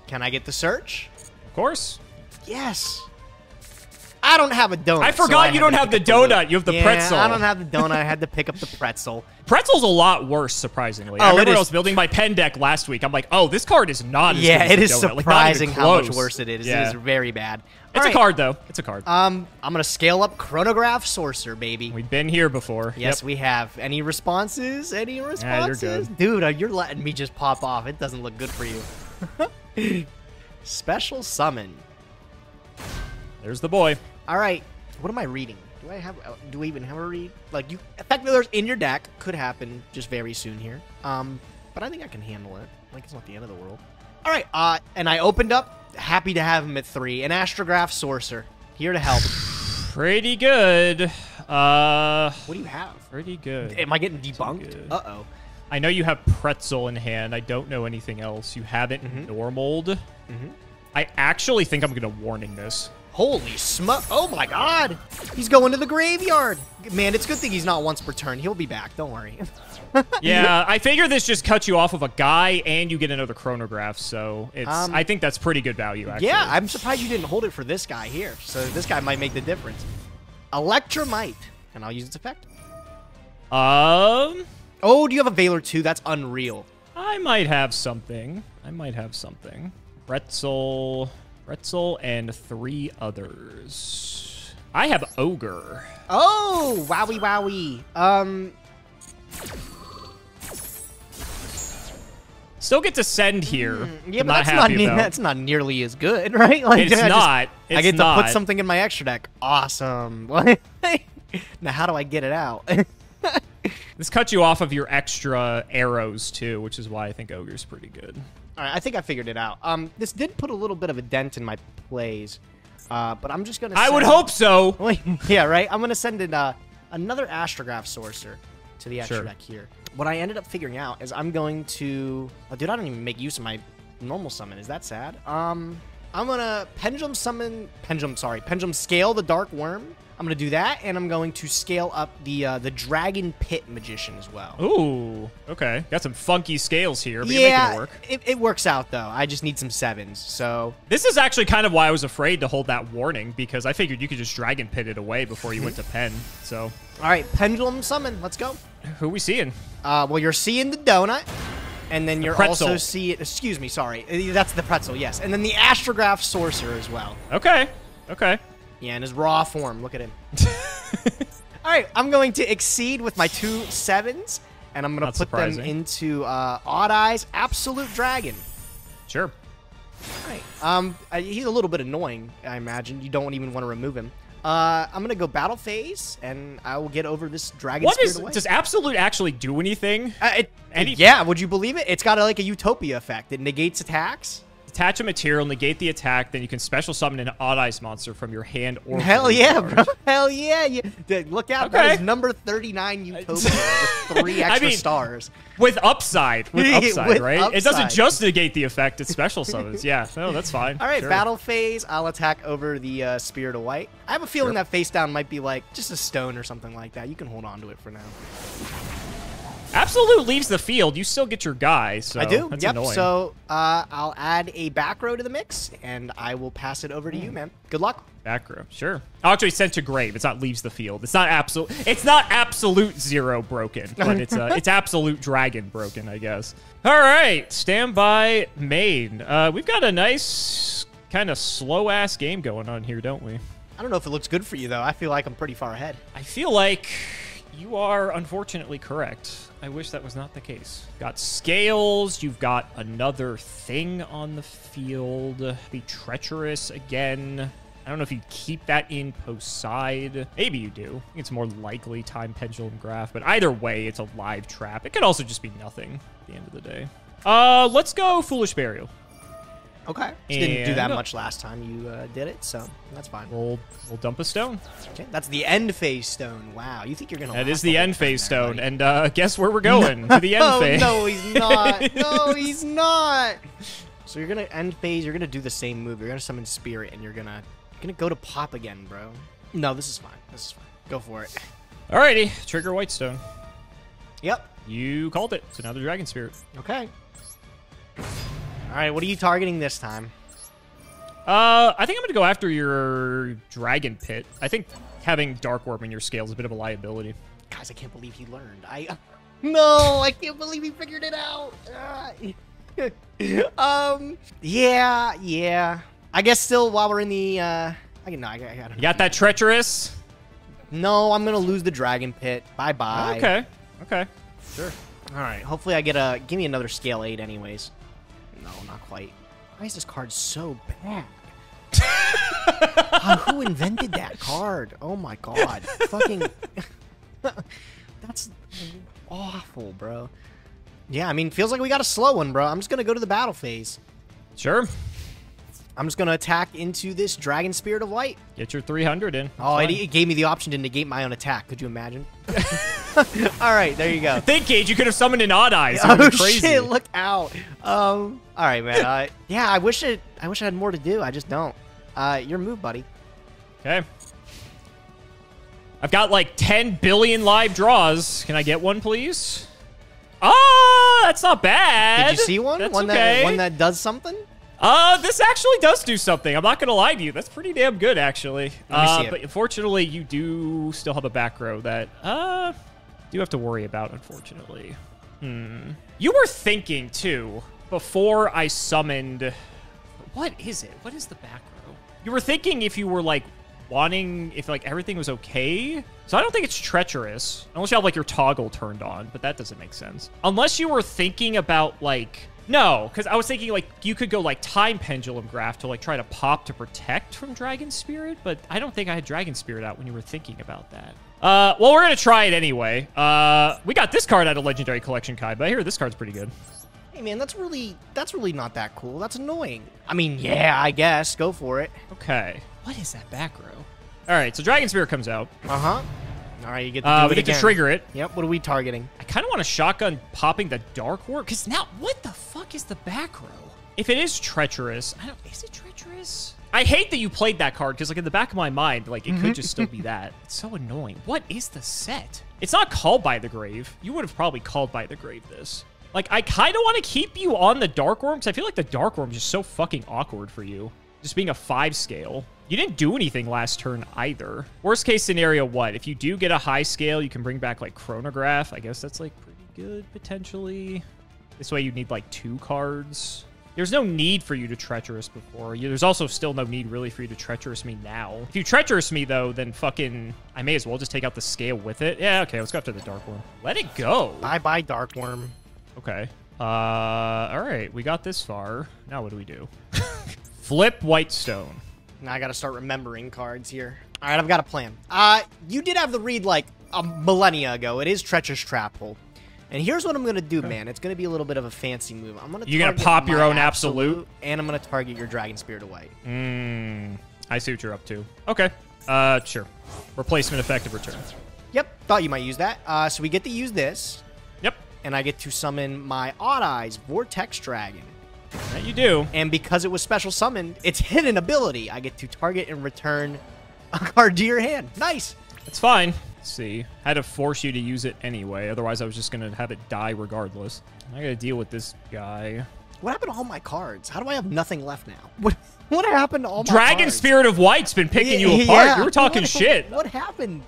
Can I get the search? Of course. Yes. I don't have a donut. I forgot you don't have the donut. You have the pretzel. I don't have the donut. I had to pick up the pretzel. Pretzel's a lot worse, surprisingly. I remember I was building my pen deck last week. I'm like, oh, this card is not as good as it is donut. surprising like, how much worse it is. Yeah. It is very bad. It's a card, though. It's a card. I'm going to scale up Chronograph Sorcerer, baby. We've been here before. Yes, we have. Any responses? Any responses? Yeah, you're good. Dude, you're letting me just pop off. It doesn't look good for you. Special Summon. There's the boy. All right. What am I reading? Do I even have a read? Like, effectively, there's in your deck. Could happen just very soon here. But I think I can handle it. Like, it's not the end of the world. All right. And I opened up. Happy to have him at 3. An Astrograph Sorcerer. Here to help. Pretty good. What do you have? Pretty good. Am I getting debunked? Uh-oh. I know you have Pretzel in hand. I don't know anything else. You haven't normaled. I actually think I'm going to Warning this. Holy smoke. Oh, my God. He's going to the graveyard. Man, it's a good thing he's not once per turn. He'll be back. Don't worry. Yeah, I figure this just cuts you off of a guy and you get another chronograph, so it's I think that's pretty good value, actually. Yeah, I'm surprised you didn't hold it for this guy here. So this guy might make the difference. Electromite. And I'll use its effect. Oh, do you have a Valor too? That's unreal. I might have something. Pretzel. Pretzel, and 3 others. I have Ogre. Oh, wowie, wowie. Still get to send here. Yeah, but that's not nearly as good, right? Like, it's not. I get to put something in my extra deck. Awesome. Now, how do I get it out? This cuts you off of your extra arrows, too, which is why I think Ogre's pretty good. All right, I think I figured it out. This did put a little bit of a dent in my plays, but I'm just going to I would hope so. Yeah, right? I'm going to send in another Astrograph Sorcerer to the extra deck here. What I ended up figuring out is I'm going to... Oh, dude, I don't even make use of my normal summon. Is that sad? I'm going to Pendulum Scale the Dark Worm. I'm going to do that, and I'm going to scale up the Dragon Pit Magician as well. Ooh, okay. Got some funky scales here, but you're making it work. It works out, though. I just need some 7s, so... This is actually kind of why I was afraid to hold that warning, because I figured you could just Dragon Pit it away before you went to pen, so... All right, Pendulum Summon. Let's go. Who are we seeing? Well, you're seeing the donut, and then you're also seeing... Excuse me, sorry. That's the pretzel, yes. And then the Astrograph Sorcerer as well. Okay, okay. Yeah, in his raw form. Look at him. All right, I'm going to exceed with my 2 7s, and I'm going to put them into Odd Eyes Absolute Dragon. Sure. All right. He's a little bit annoying, I imagine. You don't even want to remove him. I'm going to go Battle Phase, and I will get over this Dragon Spirit away. Does Absolute actually do anything? Yeah, would you believe it? It's got like a Utopia effect. It negates attacks. Attach a material, negate the attack, then you can special summon an Odd Eyes monster from your hand or Hell yeah, bro. Hell yeah. Dude, look out. Okay. That is number 39 Utopia with 3 extra stars. With upside. With upside, right? Upside. It doesn't just negate the effect, it special summons. Yeah, no, that's fine. All right, Battle Phase. I'll attack over the Spirit of White. I have a feeling that face down might be like just a stone or something like that. You can hold on to it for now. Absolute leaves the field. You still get your guy, so I do. That's yep. annoying. So I'll add a back row to the mix, and I will pass it over to you, man. Good luck. Back row, sure. Oh, actually, sent to grave. It's not leaves the field. It's not absolute. It's not absolute 0 broken, but it's absolute dragon broken, I guess. All right, standby main. We've got a nice kind of slow ass game going on here, don't we? I don't know if it looks good for you though. I feel like I'm pretty far ahead. I feel like you are unfortunately correct. I wish that was not the case. Got scales. You've got another thing on the field. Be treacherous again. I don't know if you keep that in post side. Maybe you do. It's more likely time pendulum graph, but either way, it's a live trap. It could also just be nothing at the end of the day. Let's go Foolish Burial. Okay. Just didn't do that much last time you did it, so that's fine. We'll dump a stone. Okay, that's the end phase stone. Wow, you think you're gonna? That is the end phase stone, and guess where we're going? To the end phase. No, he's not. No, he's not. So you're gonna end phase. You're gonna do the same move. You're gonna summon Spirit, and you're gonna go to pop again, bro. No, this is fine. This is fine. Go for it. Alrighty, trigger Whitestone. Yep. You called it. So now the Dragon Spirit. Okay. All right, what are you targeting this time? I think I'm going to go after your Dragon Pit. I think having Dark Worm in your scale is a bit of a liability. Guys, I can't believe he learned. No, I can't believe he figured it out. Yeah. I guess still while we're in the, I don't know. You got that treacherous? No, I'm going to lose the Dragon Pit. Bye-bye. Okay. Sure. All right, hopefully I give me another scale 8 anyways. No, not quite. Why is this card so bad? Who invented that card? Oh my god. Fucking... That's awful, bro. Yeah, I mean, feels like we got a slow one, bro. I'm just going to go to the battle phase. Sure. I'm just going to attack into this Dragon Spirit of Light. Get your 300 in. Oh, it gave me the option to negate my own attack. Could you imagine? All right, there you go. Think, Gage, you could have summoned an Odd Eyes. Oh, shit, look out. All right, man. Yeah, I wish I had more to do. I just don't. Your move, buddy. Okay. I've got like 10 billion live draws. Can I get one, please? Oh, that's not bad. Did you see one? That's one that does something? This actually does do something. I'm not going to lie to you. That's pretty damn good, actually. Let me see it. But unfortunately, you do still have a back row that, do have to worry about, unfortunately. You were thinking, too, before I summoned What is it? What is the back row? You were thinking if you were, like, wanting if, like, everything was okay. So I don't think it's treacherous. Unless you have, like, your toggle turned on. But that doesn't make sense. Unless you were thinking about, like... No, because I was thinking, like, you could go, like, Time Pendulum Graph to, like, try to pop to protect from Dragon Spirit, but I don't think I had Dragon Spirit out when you were thinking about that. Well, we're going to try it anyway. We got this card out of Legendary Collection, Kai, but I hear this card's pretty good. Hey, man, that's really not that cool. That's annoying. I mean, yeah, I guess. Go for it. Okay. What is that back row? All right, so Dragon Spirit comes out. Uh-huh. All right, you get to do it we get again. to trigger it. Yep, what are we targeting? I kind of want to shotgun popping the Dark Warp, because now, what the fuck is the back row? If it is treacherous, is it treacherous? I hate that you played that card, because, like, in the back of my mind, like, it could just still be that. It's so annoying. What is the set? It's not Called by the Grave. You would have probably Called by the Grave this. Like, I kind of want to keep you on the Dark Worm, because I feel like the Dark Worm is just so fucking awkward for you. Just being a 5 scale. You didn't do anything last turn either. Worst case scenario, what? If you do get a high scale, you can bring back, like, Chronograph. I guess that's, like, pretty good, potentially. This way you need, like, 2 cards. There's no need for you to Treacherous before. There's also still no need, really, for you to Treacherous me now. If you Treacherous me, though, then fucking... I may as well just take out the scale with it. Yeah, okay, let's go after the Dark Worm. Let it go. Bye-bye, Dark Worm. Okay. All right, we got this far. Now what do we do? Flip Whitestone. Now I gotta start remembering cards here. All right, I've got a plan. You did have the read, like, a millennia ago. It is Treacherous Trap Hole. And here's what I'm going to do, man. It's going to be a little bit of a fancy move. I'm going to You're going to pop your own Absolute? And I'm going to target your Dragon Spirit away. I see what you're up to. Okay. Sure. Replacement effective return. Yep. Thought you might use that. So we get to use this. Yep. And I get to summon my Odd Eyes Vortex Dragon. That you do. And because it was special summoned, its hidden ability, I get to target and return a card to your hand. Nice. That's fine. Let's see. Had to force you to use it anyway. Otherwise, I was just going to have it die regardless. I got to deal with this guy. What happened to all my cards? How do I have nothing left now? What happened to all my Dragon cards? Spirit of White's been picking you apart. Yeah. You were talking shit. What happened?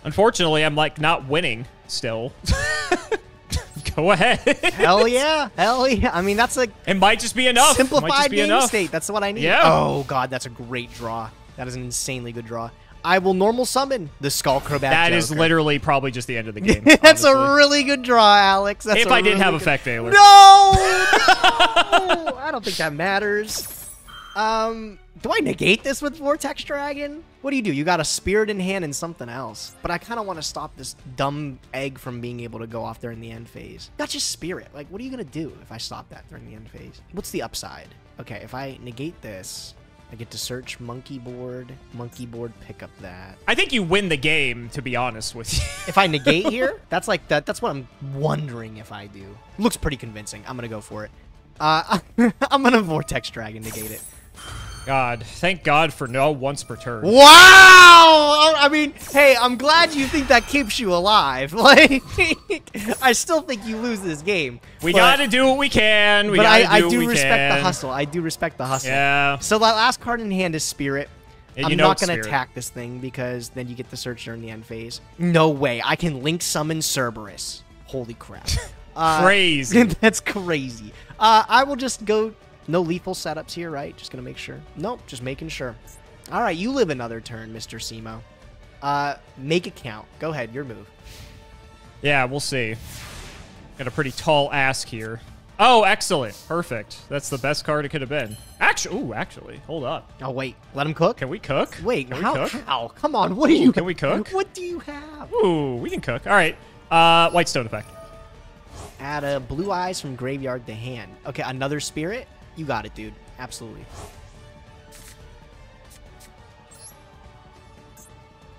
Unfortunately, I'm, like, not winning still. Go ahead. Hell yeah. Hell yeah. I mean, that's like... It might just be enough. Simplified game state. That's what I need. Yeah. Oh, God, that's a great draw. That is an insanely good draw. I will normal summon the Skullcrobat That Joker. is literally probably just the end of the game. That's honestly. a really good draw, Alex. That's if I didn't have Effect Veiler. No! No! I don't think that matters. Do I negate this with Vortex Dragon? What do? You got a Spirit in hand and something else. But I kind of want to stop this dumb egg from being able to go off during the end phase. Not just Spirit. Like, what are you going to do if I stop that during the end phase? What's the upside? Okay, if I negate this... I get to search Monkey Board, pick up that. I think you win the game, to be honest with you. If I negate here, that's like that. That's what I'm wondering if I do. Looks pretty convincing. I'm gonna go for it. I'm gonna Vortex Dragon negate it. God, thank God for no once per turn. Wow! I mean, hey, I'm glad you think that keeps you alive. Like, I still think you lose this game. We gotta do what we can. But I do respect the hustle. I do respect the hustle. Yeah. So that last card in hand is Spirit. And I'm not going to attack this thing because then you get the search during the end phase. No way. I can Link Summon Cerberus. Holy crap. Crazy. That's crazy. I will just go... No lethal setups here, right? Just going to make sure. Nope, just making sure. All right, you live another turn, Mr. Cimo. Make it count. Go ahead, your move. Yeah, we'll see. Got a pretty tall ask here. Oh, excellent. Perfect. That's the best card it could have been. Actually, hold up. Oh, wait. Let him cook? Can we cook? Wait, can how? we cook? How? Come on, what do you... Can we cook? What do you have? Ooh, we can cook. All right. Whitestone effect. Add a Blue Eyes from graveyard to hand. Okay, another Spirit? You got it, dude. Absolutely.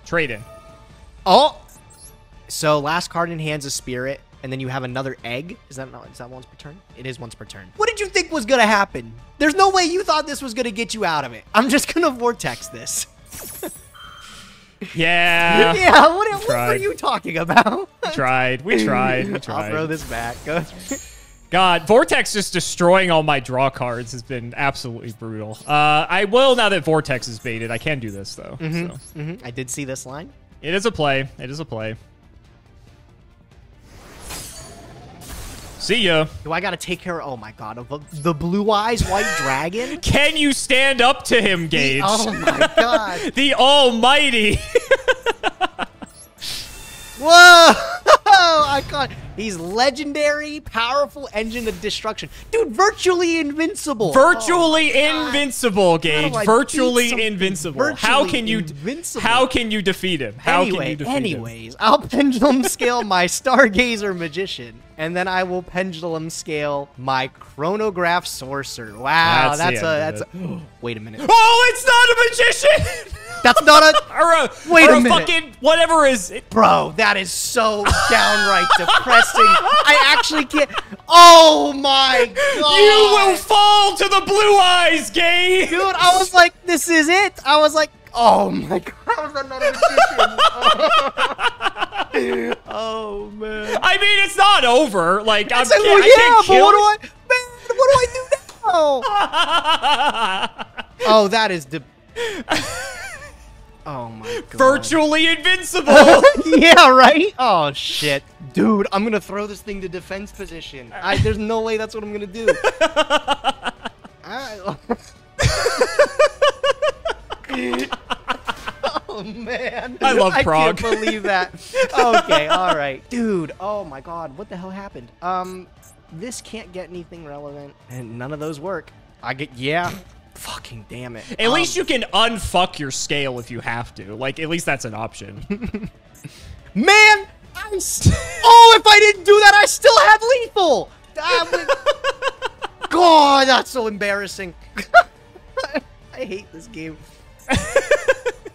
Trade in. Oh! So, last card in hand's a Spirit, and then you have another egg. Is that once per turn? It is once per turn. What did you think was going to happen? There's no way you thought this was going to get you out of it. I'm just going to Vortex this. Yeah. Yeah, what were you talking about? We tried. I'll throw this back. Go. God, Vortex just destroying all my draw cards has been absolutely brutal. I will, now that Vortex is baited, I can do this, though. I did see this line. It is a play. It is a play. See ya. Do I gotta take care of, oh my god, of the blue eyes white dragon? Can you stand up to him, Gage? Oh my god. The almighty. Whoa! I can't. He's legendary, powerful engine of destruction. Dude, virtually invincible. Virtually invincible, Gage. Virtually invincible. How can you invincible? How can you defeat him? How can you defeat him? Anyways, I'll pendulum scale my Stargazer Magician, and then I will pendulum scale my Chronograph Sorcerer. Wow, that's a wait a minute. Oh, it's not a magician. That's not a wait a minute. Fucking whatever is Bro, that is so downright depressing. I actually can't. Oh my god. You will fall to the blue eyes, Gage. Dude, I was like, this is it. I was like, oh my god. How is that not a magician? Oh man. I mean, it's not over. Like, I but can't kill what do I do now? Oh, that is oh my god. Virtually invincible. Yeah, right? Oh shit. Dude, I'm gonna throw this thing to defense position. There's no way that's what I'm gonna do. Oh man. I love Prague. I can't believe that. Okay, alright. Dude, oh my god, what the hell happened? This can't get anything relevant, and none of those work. yeah. Fucking damn it. At least you can unfuck your scale if you have to. Like, at least that's an option. Man! Oh, if I didn't do that, I still have lethal! God, that's so embarrassing. I hate this game.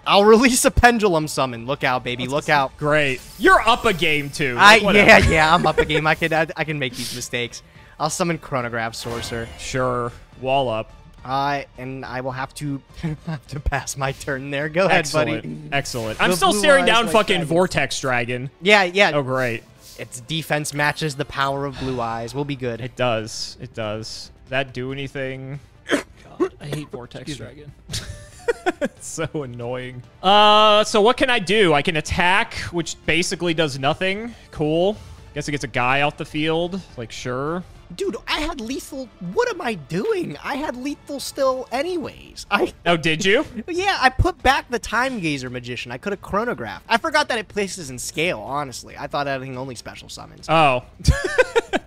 I'll release a pendulum summon. Look out, baby. Look out. Great. You're up a game, too. Yeah, I'm up a game. I can make these mistakes. I'll summon Chronograph Sorcerer. Sure. Wall up. And I will have to pass my turn there. Go ahead, buddy. Excellent. I'm still staring down fucking Vortex Dragon. Yeah. Oh, great. Its defense matches the power of blue eyes. We'll be good. It does. It does. That do anything? God, I hate Vortex Dragon. It's so annoying. So what can I do? I can attack, which basically does nothing. Cool. Guess it gets a guy off the field. Like, sure. Dude, I had lethal. What am I doing? I had lethal still anyways. Oh, did you? Yeah, I put back the Time Gazer Magician. I could have chronographed. I forgot that it places in scale, honestly. I thought that thing only special summons. Oh.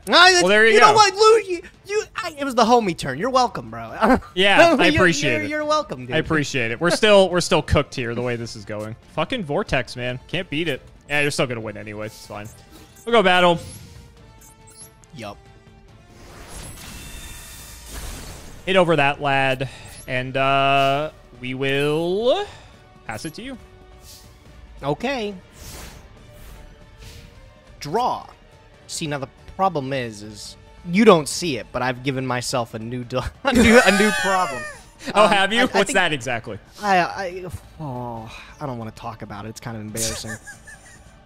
Well, there you go. You know what, Lou? It was the homie turn. You're welcome, bro. Yeah, I appreciate it. You're welcome, dude. I appreciate it. We're still cooked here the way this is going. Fucking Vortex, man. Can't beat it. Yeah, you're still gonna win anyway. It's fine. We'll go battle. Yup. Hit over that lad, and we will pass it to you. Okay. Draw. See, now the problem is you don't see it, but I've given myself a new problem. Oh, have you? What's that exactly? I don't want to talk about it. It's kind of embarrassing.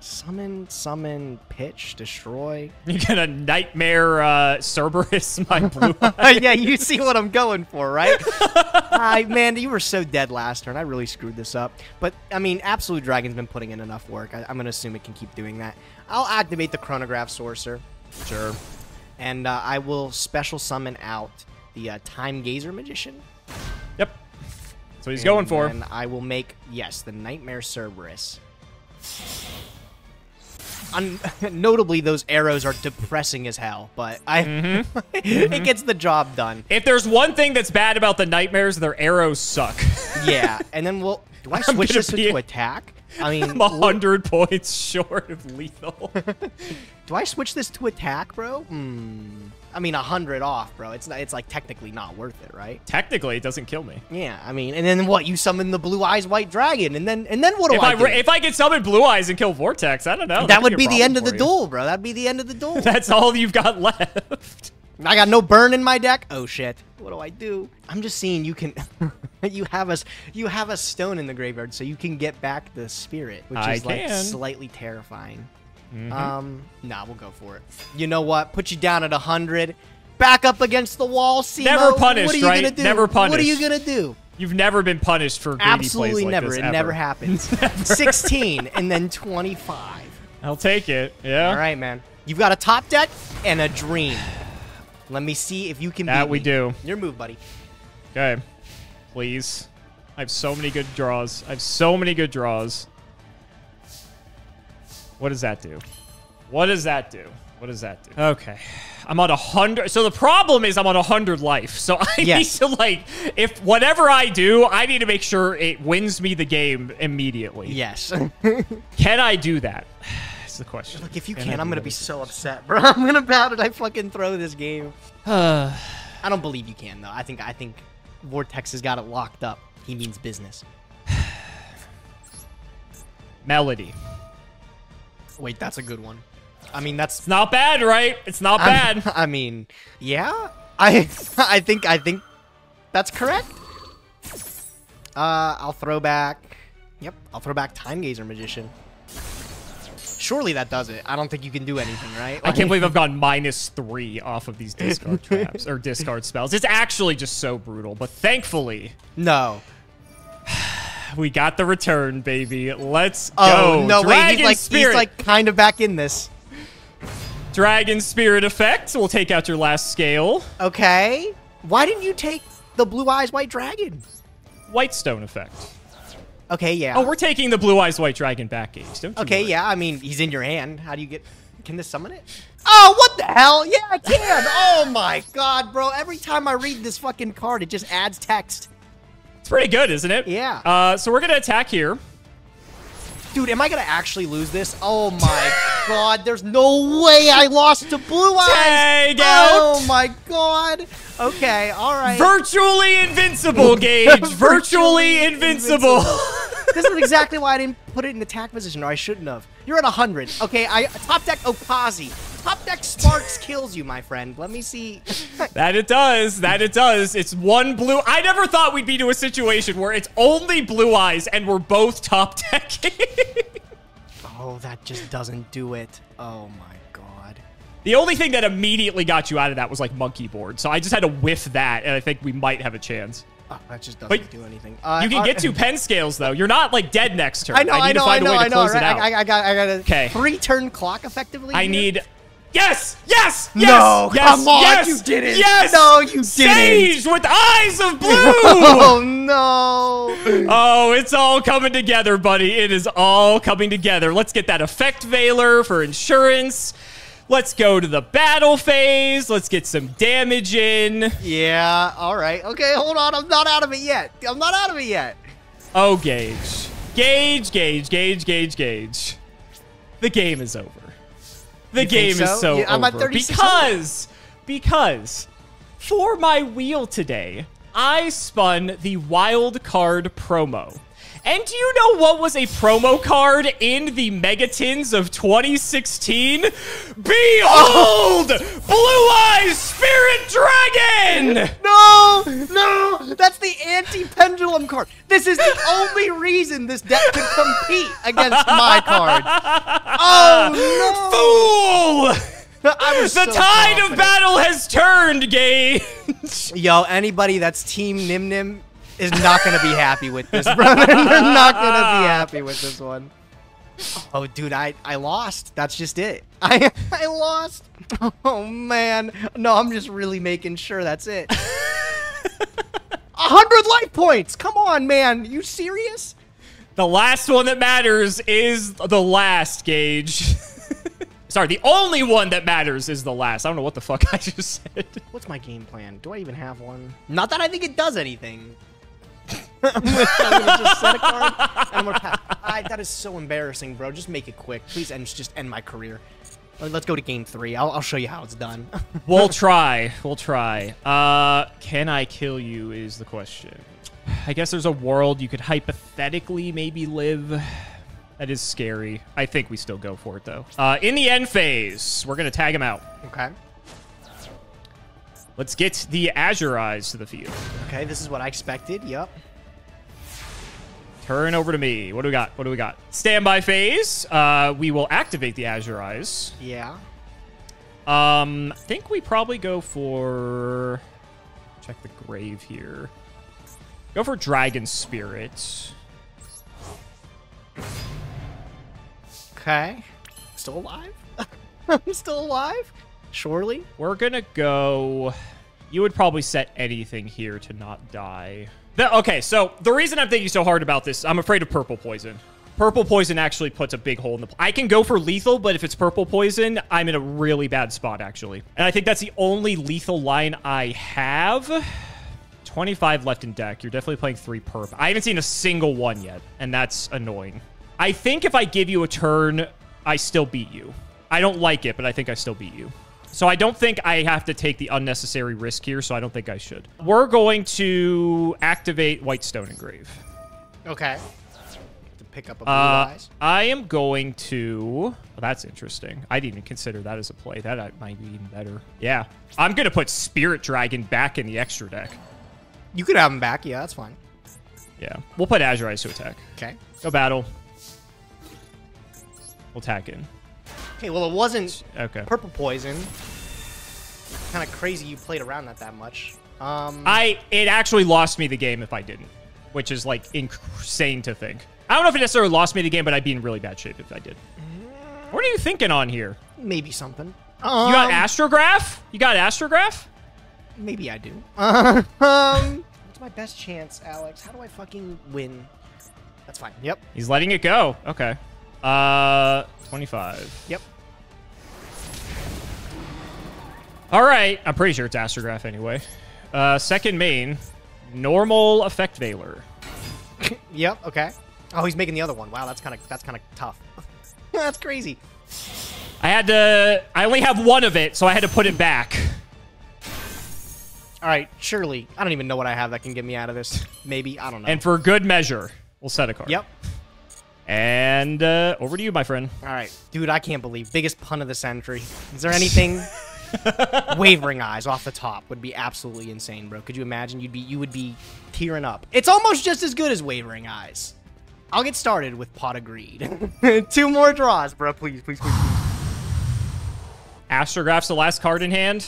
Summon, pitch, destroy. You're gonna nightmare Cerberus, my blue eye. Yeah, you see what I'm going for, right? Man, you were so dead last turn. I really screwed this up. But, I mean, Absolute Dragon's been putting in enough work. I'm going to assume it can keep doing that. I'll activate the Chronograph Sorcerer. Sure. And I will special summon out the Time Gazer Magician. Yep. That's what he's going for. And I will make, yes, the Nightmare Cerberus. Notably, those arrows are depressing as hell, but it gets the job done. If there's one thing that's bad about the nightmares, their arrows suck. Yeah, and then do I switch this to attack? I mean, I'm 100 points short of lethal. Do I switch this to attack, bro? I mean, 100 off, bro. It's like technically not worth it, right? Technically, it doesn't kill me. Yeah, I mean, and then what? You summon the Blue Eyes White Dragon, and then what do I do? If I could summon Blue Eyes and kill Vortex, I don't know. That would be the end of the duel, bro. That'd be the end of the duel. That's all you've got left. I got no burn in my deck. Oh shit! What do I do? I'm just seeing you can. you have a stone in the graveyard, so you can get back the spirit, which is like slightly terrifying. Nah, we'll go for it. You know what? Put you down at 100. Back up against the wall, Cimo. Never punished, what are you right? Gonna do? Never punished. What are you gonna do? You've never been punished for greedy Absolutely plays like never. this, It ever. never happens. 16 and then 25. I'll take it. Yeah. All right, man. You've got a top deck and a dream. Let me see if you can beat That we me. do. Your move, buddy. Okay. Please. I have so many good draws. I have so many good draws. What does that do? What does that do? What does that do? Okay. I'm on 100. So the problem is I'm on 100 life. So I need to, like, if whatever I do, I need to make sure it wins me the game immediately. Yes. Can I do that? That's the question. Look, if you can, I'm going to be so upset, bro. I'm going to how did I fucking throw this game? I don't believe you can, though. I think Vortex has got it locked up. He means business. Melody. Wait, that's a good one. I mean, that's It's not bad, right? It's not bad. I mean, yeah. I think that's correct. I'll throw back. Yep, I'll throw back Time Gazer Magician. Surely that does it. I don't think you can do anything, right? I can't believe I've gone -3 off of these discard traps or discard spells. It's actually just so brutal, but thankfully, no. we got the return, baby. Let's go. Oh no, wait, he's like kind of back in this. Dragon Spirit effect. We'll take out your last scale. Okay. Why didn't you take the Blue Eyes White Dragon? Whitestone effect. Okay, yeah. Oh, we're taking the Blue Eyes White Dragon back, Gage. Don't you Okay, worry. yeah. I mean, he's in your hand. How do you get... Can this summon it? Oh, what the hell? Yeah, I can. Oh, my God, bro. Every time I read this fucking card, it just adds text. It's pretty good, isn't it? Yeah. So we're going to attack here. Dude, am I going to actually lose this? Oh, my God. There's no way I lost to Blue Eyes. Tag Oh, out. my God. Okay, all right. Virtually invincible, Gage. Virtually invincible. This is exactly why I didn't put it in attack position, or I shouldn't have. You're at 100. Okay, top deck Okazi. Top deck Sparks kills you, my friend. Let me see. That it does. That it does. It's one blue. I never thought we'd be to a situation where it's only Blue Eyes and we're both top decking. Oh, that just doesn't do it. Oh my God. The only thing that immediately got you out of that was like monkey board. So I just had to whiff that, and I think we might have a chance. Oh, that just doesn't do anything. You can get 2 pen scales though. You're not like dead next turn. I know, need to find a way to close it out. I got a Okay. 3-turn clock effectively. I here. need. Yes! Yes! Yes! No, yes, come on, yes, you didn't. Yes! No, you didn't. Sage with eyes of blue! Oh no! Oh, it's all coming together, buddy. It is all coming together. Let's get that effect veiler for insurance. Let's go to the battle phase. Let's get some damage in. Yeah, all right. Okay, hold on. I'm not out of it yet. I'm not out of it yet. Oh, Gage. Gage, Gage, Gage, Gage, Gage. The game is over. The game is so Yeah, I'm at over. 3600. Because for my wheel today, I spun the wild card promo. And do you know what was a promo card in the Megatins of 2016? Behold! Blue Eyes Spirit Dragon! No! No! That's the anti-pendulum card. This is the only reason this deck could compete against my card. Oh, no! Fool! I was The so tide confident. of battle has turned, Gage! Yo, anybody that's Team Nyhmnim is not going to be happy with this, bro. They're not going to be happy with this one. Oh, dude, I lost. That's just it. I lost. Oh, man. No, I'm just really making sure that's it. 100 life points. Come on, man. You serious? The last one that matters is the last, Gage. Sorry, the only one that matters is the last. I don't know what the fuck I just said. What's my game plan? Do I even have one? Not that I think it does anything. I'm gonna just set a card and I'm gonna pass. That is so embarrassing, bro. Just make it quick, please, and just end my career. Let's go to game 3. I'll show you how it's done. We'll try. We'll try. Can I kill you is the question. I guess there's a world you could hypothetically maybe live. That is scary. I think we still go for it, though. In the end phase, we're going to tag him out. Okay. Let's get the Azure Eyes to the field. Okay, this is what I expected. Yep. Turn over to me. What do we got? What do we got? Standby phase. We will activate the Azure Eyes. Yeah. I think we probably go for... Check the grave here. Go for Dragon Spirit. Okay. Still alive? I'm still alive? Surely? We're gonna go... You would probably set anything here to not die. Okay, so the reason I'm thinking so hard about this, I'm afraid of purple poison. Purple poison actually puts a big hole in the... I can go for lethal, but if it's purple poison, I'm in a really bad spot, actually. And I think that's the only lethal line I have. 25 left in deck. You're definitely playing 3 perp. I haven't seen a single one yet, and that's annoying. I think if I give you a turn, I still beat you. I don't like it, but I think I still beat you. So I don't think I have to take the unnecessary risk here, so I don't think I should. We're going to activate White Stone Engrave. Okay. To pick up a blue eyes. I am going to... Well, that's interesting. I didn't even consider that as a play. That might be even better. Yeah. I'm going to put Spirit Dragon back in the extra deck. You could have him back. Yeah, that's fine. Yeah. We'll put Azure Eyes to attack. Okay. Go battle. We'll attack in. Okay, well, it wasn't okay. purple poison. Kind of crazy you played around that much. It actually lost me the game if I didn't, which is, like, insane to think. I don't know if it necessarily lost me the game, but I'd be in really bad shape if I did. What are you thinking on here? Maybe something. You got Astrograph? You got Astrograph? Maybe I do. What's my best chance, Alex? How do I fucking win? That's fine. Yep. He's letting it go. Okay. 25. Yep. All right. I'm pretty sure it's Astrograph anyway. Second main, normal effect Veiler. Yep. Okay. Oh, he's making the other one. Wow, that's kind of tough. That's crazy. I only have one of it, so I had to put it back. All right, surely. I don't even know what I have that can get me out of this. Maybe. I don't know. And for good measure, we'll set a card. Yep. And over to you, my friend. All right. Dude, I can't believe. Biggest pun of the century. Is there anything? Wavering Eyes off the top would be absolutely insane, bro. Could you imagine? You would be tearing up. It's almost just as good as Wavering Eyes. I'll get started with Pot of Greed. 2 more draws, bro. Please, please, please, please. Astrograph's the last card in hand.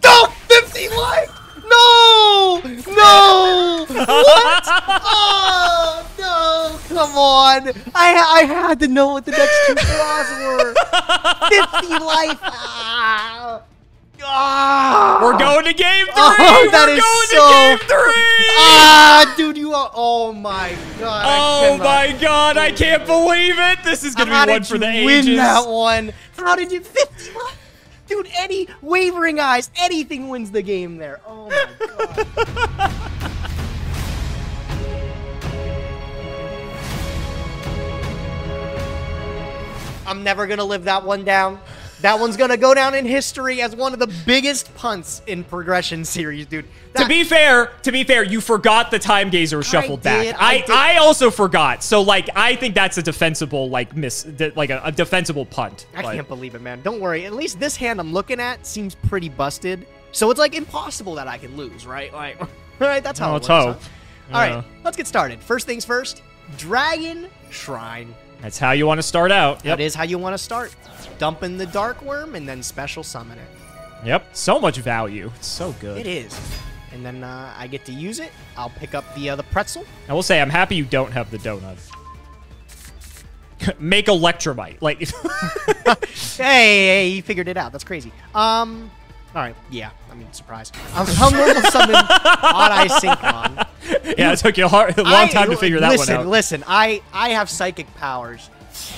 Oh, 50 life! No! No! What? Oh, no! Come on! I had to know what the next 2 draws were. 50 life! We're going to game 3! Oh, that We're is going so... to game 3! Dude, you are... Oh, my God. Oh, my God. I can't believe it. This is going to be one for the ages. How did you win that one? How did you... 50 life? Dude, any Wavering Eyes, anything wins the game there. Oh, my God. I'm never going to live that one down. That one's going to go down in history as one of the biggest punts in Progression series, dude. To be fair, you forgot the Time Gazer was shuffled back. I also forgot. So, like, I think that's a defensible, like, a defensible punt. I can't believe it, man. Don't worry. At least this hand I'm looking at seems pretty busted. So it's, like, impossible that I can lose, right? Like, all right, that's how it works. Let's hope. Huh? All right, let's get started. First things first, Dragon Shrine. That's how you want to start out. Yep. That is how you want to start. Dump in the Dark Worm and then special summon it. Yep. So much value. It's so good. It is. And then I get to use it. I'll pick up the pretzel. I will say, I'm happy you don't have the donut. Make Electromite. Like, hey, you figured it out. That's crazy. All right. Yeah. I mean, surprise. I'll normal summon Odd Eye Synchron. Yeah, it took you a long time to figure that one out. Listen, I have psychic powers.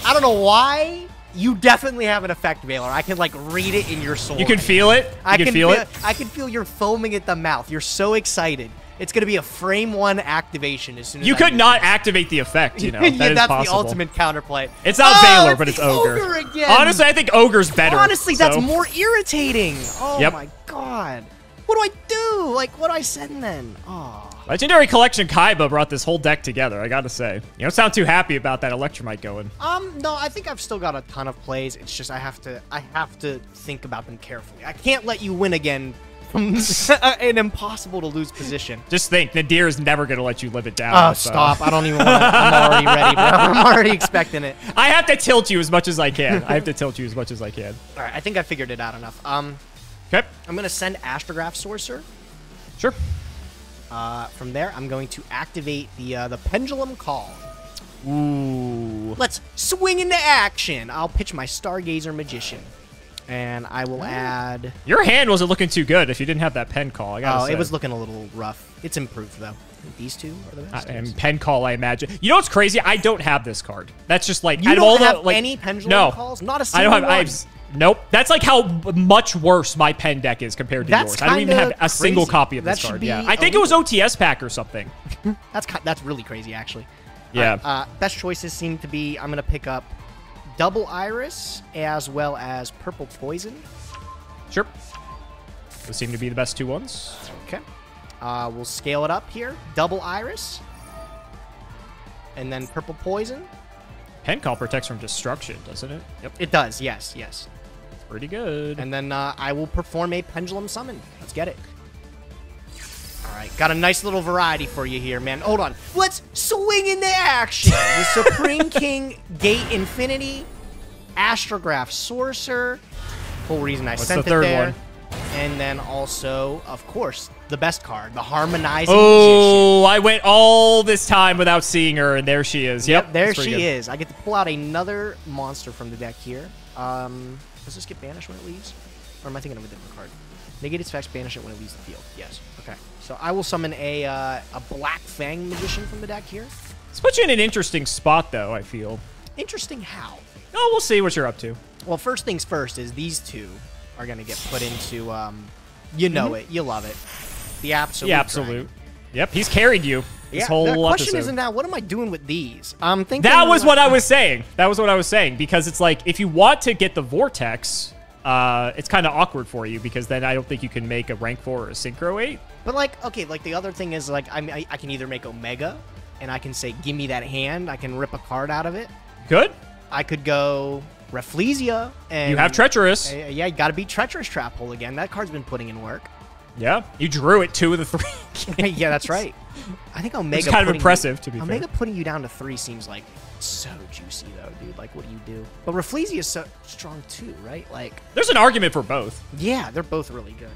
I don't know why. You definitely have an effect, Veiler. I can, like, read it in your soul. You can feel it? I can feel it? I can feel you're foaming at the mouth. You're so excited. It's going to be a frame 1 activation as soon as you could not activate the effect, you know. Yeah, that's the ultimate counterplay. It's not Veiler, but it's Ogre. Ogre again. Honestly, I think Ogre's better. Honestly, that's more irritating. Oh, yep. my God. What do I do? Like, what do I send then? Oh. Legendary Collection Kaiba brought this whole deck together, I gotta say. You don't sound too happy about that Electromite going. No, I think I've still got a ton of plays. It's just I have to think about them carefully. I can't let you win again from an impossible to lose position. Just think, Nadir is never gonna let you live it down. Oh, so. Stop. I don't even want to. I'm already ready, bro. I'm already expecting it. I have to tilt you as much as I can. All right, I think I figured it out enough. Okay. I'm gonna send Astrograph Sorcerer. Sure. From there, I'm going to activate the Pendulum Call. Ooh. Let's swing into action. I'll pitch my Stargazer Magician. And I will add... Your hand wasn't looking too good if you didn't have that pen call, I gotta say. It was looking a little rough. It's improved, though. These two are the best. And pen call, I imagine. You know what's crazy? I don't have this card. That's just like... You don't have any pendulum calls? Not a single one? Nope. That's like how much worse my pen deck is compared to yours. I don't even have a single copy of this card. Yeah, I think it was OTS pack or something. That's really crazy, actually. Yeah. Right, best choices seem to be, I'm going to pick up Double Iris as well as Purple Poison. Sure. Those seem to be the best two ones. Okay. We'll scale it up here. Double Iris. And then Purple Poison. Pen call protects from destruction, doesn't it? Yep. It does, yes, yes. Pretty good. And then I will perform a Pendulum Summon. Let's get it. All right, got a nice little variety for you here, man. Hold on. Let's swing into action. The Supreme King Gate Infinity, Astrograph Sorcerer. Whole reason I sent it there. What's the third one? And then also, of course, the best card, the Harmonizing Magician. I went all this time without seeing her, and there she is. Yep, there she is. I get to pull out another monster from the deck here. Does this get banished when it leaves? Or am I thinking of a different card? Negate its effects, banish it when it leaves the field. Yes. Okay. So I will summon a Black Fang Magician from the deck here. This puts you in an interesting spot, though, I feel. Interesting how? Oh, we'll see what you're up to. Well, first things first is these two are going to get put into, you know it. You love it. The Absolute. The Absolute. Dragon. Yep, he's carried you this whole episode. The question isn't now, what am I doing with these? I'm thinking... That was what I was saying. That was what I was saying. Because it's like, if you want to get the Vortex, it's kind of awkward for you. Because then I don't think you can make a rank 4 or a Synchro 8. But like, okay, like the other thing is like, I can either make Omega, and I can say, give me that hand. I can rip a card out of it. Good. I could go Rafflesia. And you have Treacherous. Yeah, you got to beat Treacherous Trap Hole again. That card's been putting in work. Yeah, you drew it 2 of the 3. Yeah, that's right. I think Omega. It's kind of impressive, to be fair. Omega putting you down to 3 seems like so juicy, though, dude. Like, what do you do? But Rafflesia is so strong too, right? Like, there's an argument for both. Yeah, they're both really good.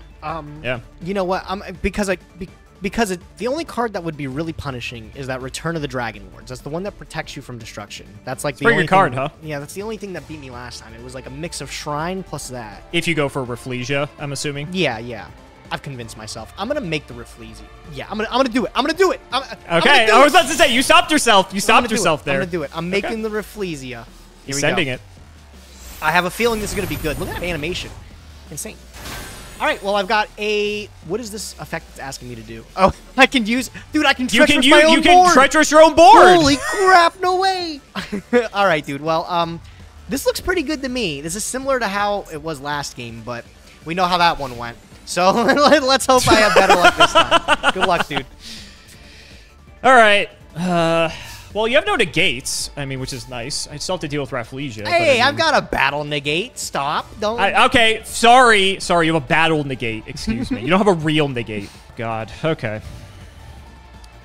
Yeah. You know what? Because the only card that would be really punishing is that Return of the Dragon Lords. That's the one that protects you from destruction. That's like the only card, huh? Yeah, that's the only thing that beat me last time. It was like a mix of Shrine plus that. If you go for Rafflesia, I'm assuming. Yeah. I've convinced myself. I'm gonna make the Rafflesia. Yeah, I'm gonna do it. I'm gonna do it. Okay, I was about to say you stopped yourself. You stopped yourself there. I'm gonna do it. I'm making the Rafflesia. You're sending it. I have a feeling this is gonna be good. Look at that animation. Insane. All right, well, I've got a... What is this effect it's asking me to do? Oh, I can use... Dude, I can treacherous my own board! You can treacherous your own board! Holy crap, no way! All right, dude, well, this looks pretty good to me. This is similar to how it was last game, but we know how that one went. So let's hope I have better luck this time. Good luck, dude. All right. Well, you have no negates, I mean, which is nice. I still have to deal with Rafflesia. Hey, I've got a battle negate. Stop. Don't. Okay, sorry. You have a battle negate. Excuse me. You don't have a real negate. God. Okay.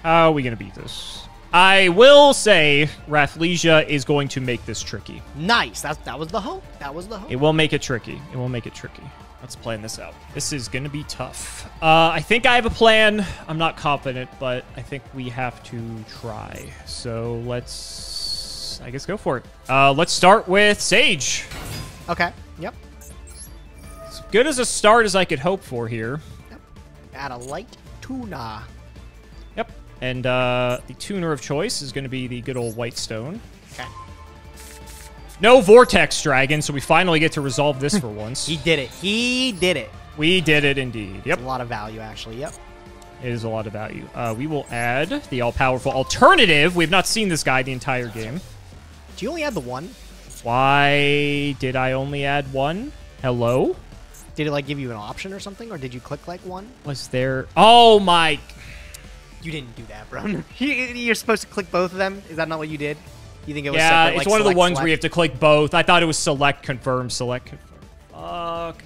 How are we going to beat this? I will say Rafflesia is going to make this tricky. Nice. That was the hope. That was the hope. It will make it tricky. It will make it tricky. Let's plan this out. This is going to be tough. I think I have a plan. I'm not confident, but I think we have to try. So let's, I guess, go for it. Let's start with Sage. Okay. Yep. As good as a start as I could hope for here. Yep. Add a light tuna. Yep. And the tuner of choice is going to be the good old white stone. Okay. No Vortex Dragon, so we finally get to resolve this for once. He did it. He did it. We did it indeed. Yep. It's a lot of value, actually. Yep. It is a lot of value. We will add the all-powerful alternative. We've not seen this guy the entire game. Do you only add the one? Why did I only add one? Hello? Did it, like, give you an option or something? Or did you click, like, one? Was there... Oh, my... You didn't do that, bro. You're supposed to click both of them? Is that not what you did? You think it was yeah, separate, it's like, one of the ones select? where you have to click both. I thought it was select, confirm, select, confirm. Fuck.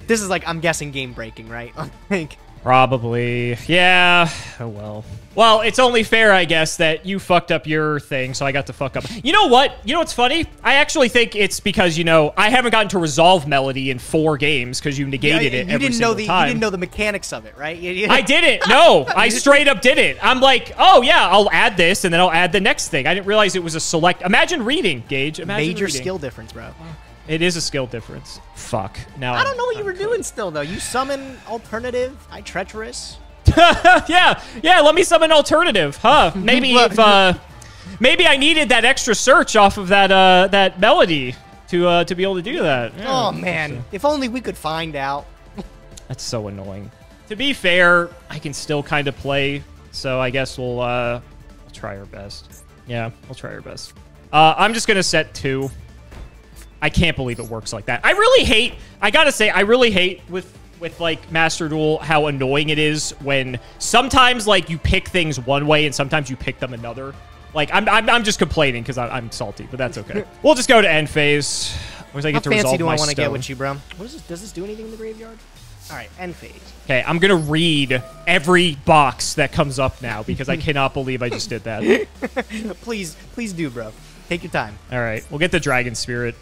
This is like, I'm guessing game breaking, right? Like, Probably. Yeah. Oh, well. Well, it's only fair, I guess, that you fucked up your thing, so I got to fuck up. You know what? You know what's funny? I actually think it's because, you know, I haven't gotten to resolve Melody in 4 games because you negated it every single time. You didn't know the mechanics of it, right? I didn't. No, I straight up did it. I'm like, oh, yeah, I'll add this, and then I'll add the next thing. I didn't realize it was a select. Imagine reading, Gage. Imagine Major reading. skill difference, bro. It is a skill difference. Fuck. Now I don't know what you were doing still, though. You summon alternative. I treacherous. yeah, let me summon alternative, huh? Maybe if, maybe I needed that extra search off of that that melody to be able to do that. Yeah, oh man, if only we could find out. That's so annoying. To be fair, I can still kind of play, so I guess we'll try our best. Yeah, we'll try our best. I'm just gonna set 2. I can't believe it works like that. I really hate. I gotta say, I really hate with like Master Duel how annoying it is when sometimes like you pick things one way and sometimes you pick them another. Like I'm just complaining because I'm salty, but that's okay. We'll just go to end phase. Once I get to resolve my fancy do I want to stone. get with you, bro? What is this? Does this do anything in the graveyard? All right, end phase. Okay, I'm gonna read every box that comes up now because I cannot believe I just did that. Please do, bro. Take your time. All right, we'll get the Dragon Spirit.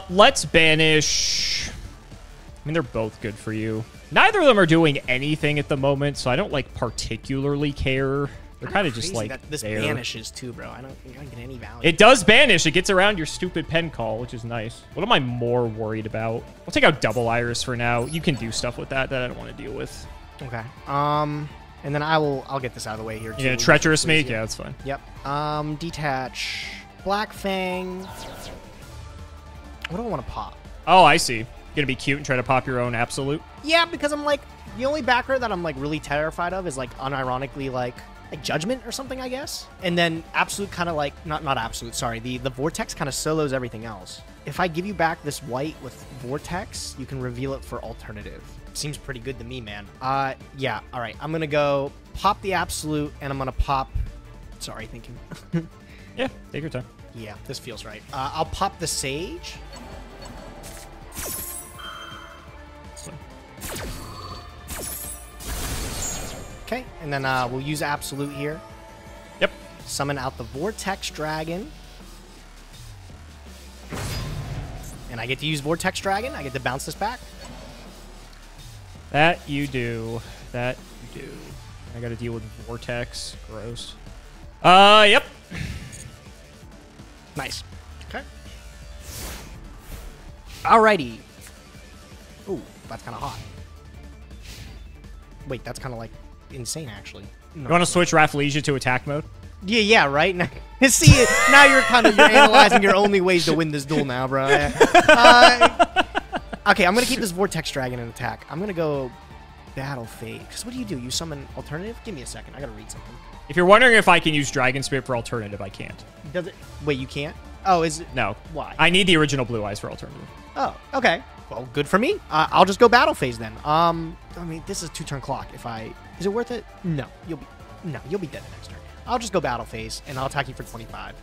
Let's banish. I mean, they're both good for you. Neither of them are doing anything at the moment, so I don't like particularly care. They're kind of just like that this there. banishes too, bro. I don't get any value. It does banish. It gets around your stupid pen call, which is nice. What am I more worried about? I'll take out Double Iris for now. You can do stuff with that I don't want to deal with. Okay. And then I'll get this out of the way here too. Yeah, treacherous me. Yeah, that's fine. Yep. Detach. Black Fang. What do I want to pop? Oh, I see. Gonna be cute and try to pop your own absolute? Yeah, because I'm like, the only backer that I'm like really terrified of is like unironically like Judgment or something, I guess. And then absolute kind of like, not absolute, sorry. The Vortex kind of solos everything else. If I give you back this white with Vortex, you can reveal it for alternative. Seems pretty good to me, man. Yeah, all right. I'm gonna go pop the absolute and I'm gonna pop, sorry, thinking. Yeah, take your time. Yeah, this feels right. I'll pop the Sage. Okay, and then we'll use Absolute here. Yep. Summon out the Vortex Dragon. And I get to use Vortex Dragon. I get to bounce this back. That you do. That you do. I gotta deal with Vortex. Gross. Yep. Nice. Okay. Alrighty. Ooh, that's kind of hot. Wait, that's kind of like insane, actually. No. You want to switch Rafflesia to attack mode? Yeah, right. See, now you're analyzing your only ways to win this duel now, bro. Okay, I'm gonna keep this Vortex Dragon in attack. I'm gonna go Battle Fate. Because what do? You summon alternative? Give me a second. I gotta read something. If you're wondering if I can use Dragon Spirit for alternative, I can't. Does it? Wait, you can't? Oh, is it? No. Why? I need the original Blue Eyes for alternative. Oh, okay. Well, good for me. I'll just go Battle Phase then. I mean, this is a 2-turn clock. Is it worth it? No, you'll be dead the next turn. I'll just go Battle Phase and I'll attack you for 25.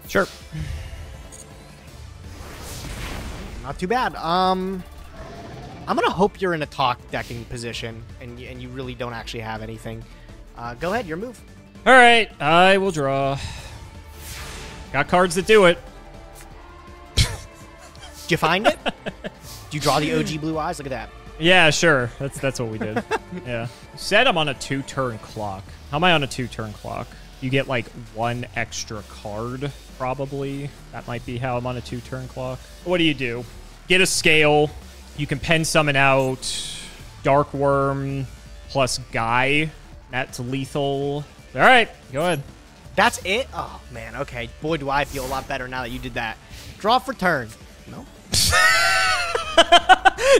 Sure. Not too bad. I'm gonna hope you're in a talk decking position and you really don't actually have anything. Go ahead, your move. All right, I will draw. Got cards that do it. Did you find it? Did you draw the OG Blue Eyes? Look at that. Yeah, sure. That's what we did. Yeah. Said I'm on a 2-turn clock. How am I on a 2-turn clock? You get like 1 extra card, probably. That might be how I'm on a 2-turn clock. What do? Get a scale. You can pen summon out Dark Worm plus Guy. That's lethal. All right, go ahead. That's it? Oh, man, okay. Boy, do I feel a lot better now that you did that. Draw for turn. No.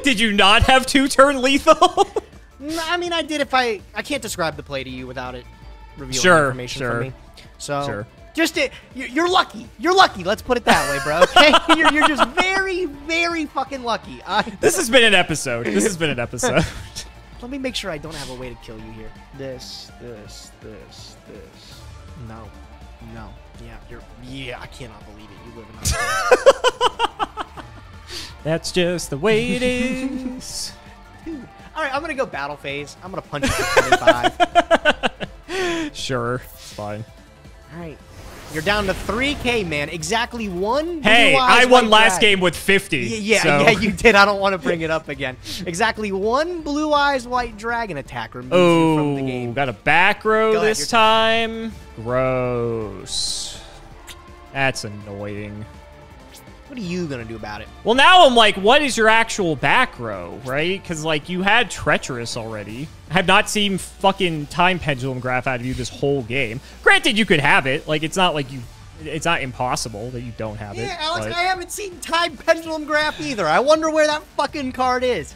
Did you not have 2-turn lethal? I mean, I did. I can't describe the play to you without it revealing information from me. So, just you're lucky. You're lucky. Let's put it that way, bro. Okay, you're just very, very fucking lucky. This has been an episode. Let me make sure I don't have a way to kill you here. This. No. Yeah, I cannot believe it. You live in That's just the way it is. All right, I'm going to go battle phase. I'm going to punch it for 25. Sure, it's fine. All right. You're down to 3K, man. Exactly one. Hey, I won last game with 50. Yeah, you did. I don't want to bring it up again. Exactly one Blue Eyes White Dragon attack removes you from the game. Got a back row this time. Gross. That's annoying. What are you going to do about it? Well, now I'm like, what is your actual back row, right? Because, like, you had Treacherous already. I have not seen fucking Time Pendulum Graph out of you this whole game. Granted, you could have it. Like, it's not like you... It's not impossible that you don't have it. Yeah, Alex, I haven't seen Time Pendulum Graph either. I wonder where that fucking card is.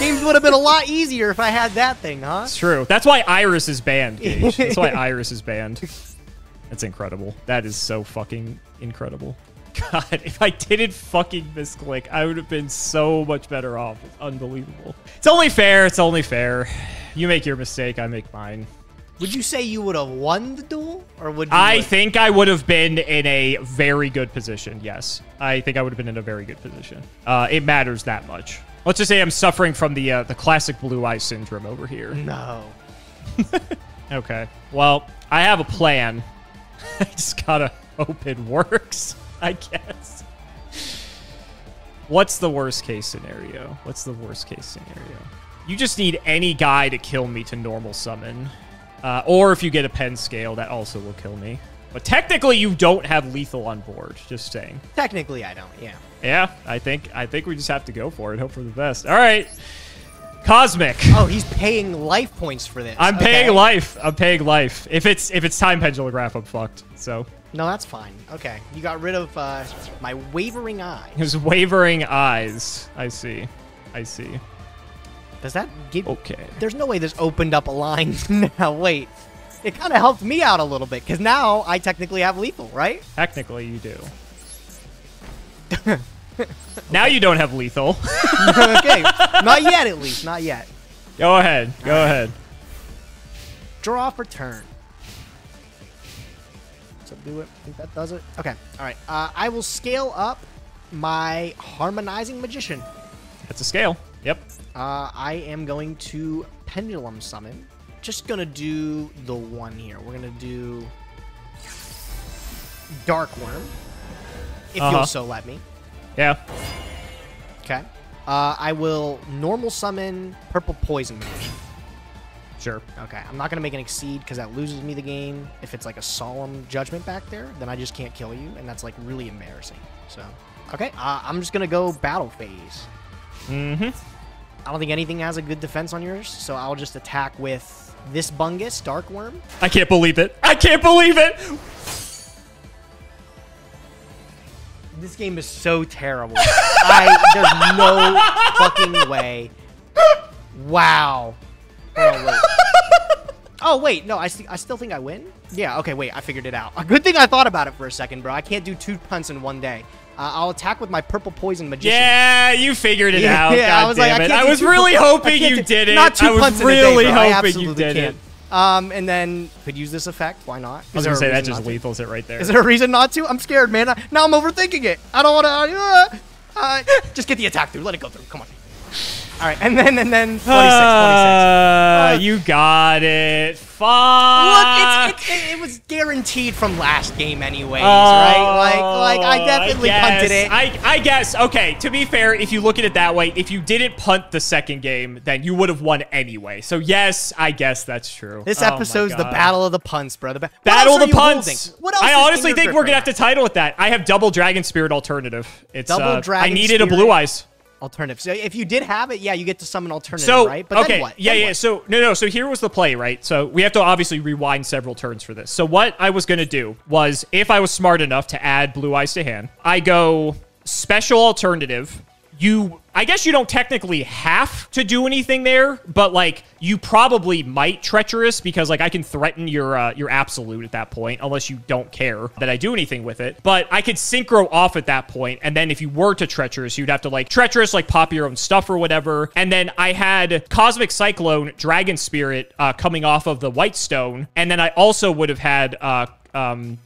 Games would have been a lot easier if I had that thing, huh? It's true. That's why Iris is banned, Gage. That's why Iris is banned. That's incredible. That is so fucking incredible. God, if I didn't fucking misclick, I would have been so much better off. It's unbelievable. It's only fair. It's only fair. You make your mistake, I make mine. Would you say you would have won the duel? Or would you I think I would have been in a very good position, yes. I think I would have been in a very good position. It matters that much. Let's just say I'm suffering from the classic blue eye syndrome over here. No. Okay. Well, I have a plan. I just gotta hope it works, I guess. What's the worst case scenario? What's the worst case scenario? You just need any guy to kill me to normal summon. Or if you get a pen scale, that also will kill me. But technically, you don't have lethal on board. Just saying. Technically, I don't, yeah. Yeah, I think we just have to go for it. Hope for the best. All right. Cosmic. Oh, he's paying life points for this. I'm paying life. I'm paying life. If it's Time Pendulum Graph, I'm fucked. So. No, that's fine. Okay. You got rid of my wavering eye. His wavering eyes. I see. I see. Does that give... Okay. There's no way this opened up a line now. Wait. It kind of helped me out a little bit, because now I technically have lethal, right? Technically, you do. Now you don't have lethal. Okay. Not yet, at least. Not yet. Go ahead. Go ahead. Draw for turn. Do it. I think that does it. Okay. All right. I will scale up my Harmonizing Magician. That's a scale. Yep. I am going to Pendulum Summon. Just going to do the one here. We're going to do Dark Worm. If you'll so let me. Yeah. Okay. I will normal summon Purple Poison Magician. Sure. Okay, I'm not going to make an Exceed because that loses me the game. If it's like a Solemn Judgment back there, then I just can't kill you, and that's like really embarrassing. So, okay, I'm just going to go Battle Phase. Mm-hmm. I don't think anything has a good defense on yours, so I'll just attack with this Bungus, Dark Worm. I can't believe it. I can't believe it! This game is so terrible. There's no fucking way. Wow. Oh, wait. Oh, wait. No, I still think I win? Yeah, okay, wait. I figured it out. A good thing I thought about it for a second, bro. I can't do 2 punts in one day. I'll attack with my Purple Poison Magician. Yeah, you figured it out. Yeah, God I was damn like, it. I was really hoping you did it. Not 2 punts in a day, really bro. I hoping you absolutely did can't. it. And then could use this effect. Why not? I was going to say, that just lethals it right there. Is there a reason not to? I'm scared, man. Now I'm overthinking it. I don't want to... just get the attack through. Let it go through. Come on. All right, and then 26. You got it. Fuck. Look, it was guaranteed from last game anyways, right? Like I definitely punted it. I guess. Okay, to be fair, if you look at it that way, if you didn't punt the second game, then you would have won anyway. So yes, I guess that's true. This episode's the Battle of the Punts, bro. Battle of the Punts. What else? I honestly think we're gonna have to title it that. I have double Dragon Spirit alternative. It's double Dragon. I needed a Blue Eyes. Alternative. So if you did have it, yeah, you get to summon alternative, so, right? But okay, then what? yeah. So no. So here was the play, right? So we have to obviously rewind several turns for this. So what I was gonna do was, if I was smart enough to add Blue Eyes to hand, I go special alternative. I guess you don't technically have to do anything there, but like you probably might Treacherous, because like I can threaten your absolute at that point, unless you don't care that I do anything with it. But I could synchro off at that point, and then if you were to Treacherous, you'd have to like Treacherous, like pop your own stuff or whatever. And then I had Cosmic Cyclone, Dragon Spirit coming off of the White Stone, and then I also would have had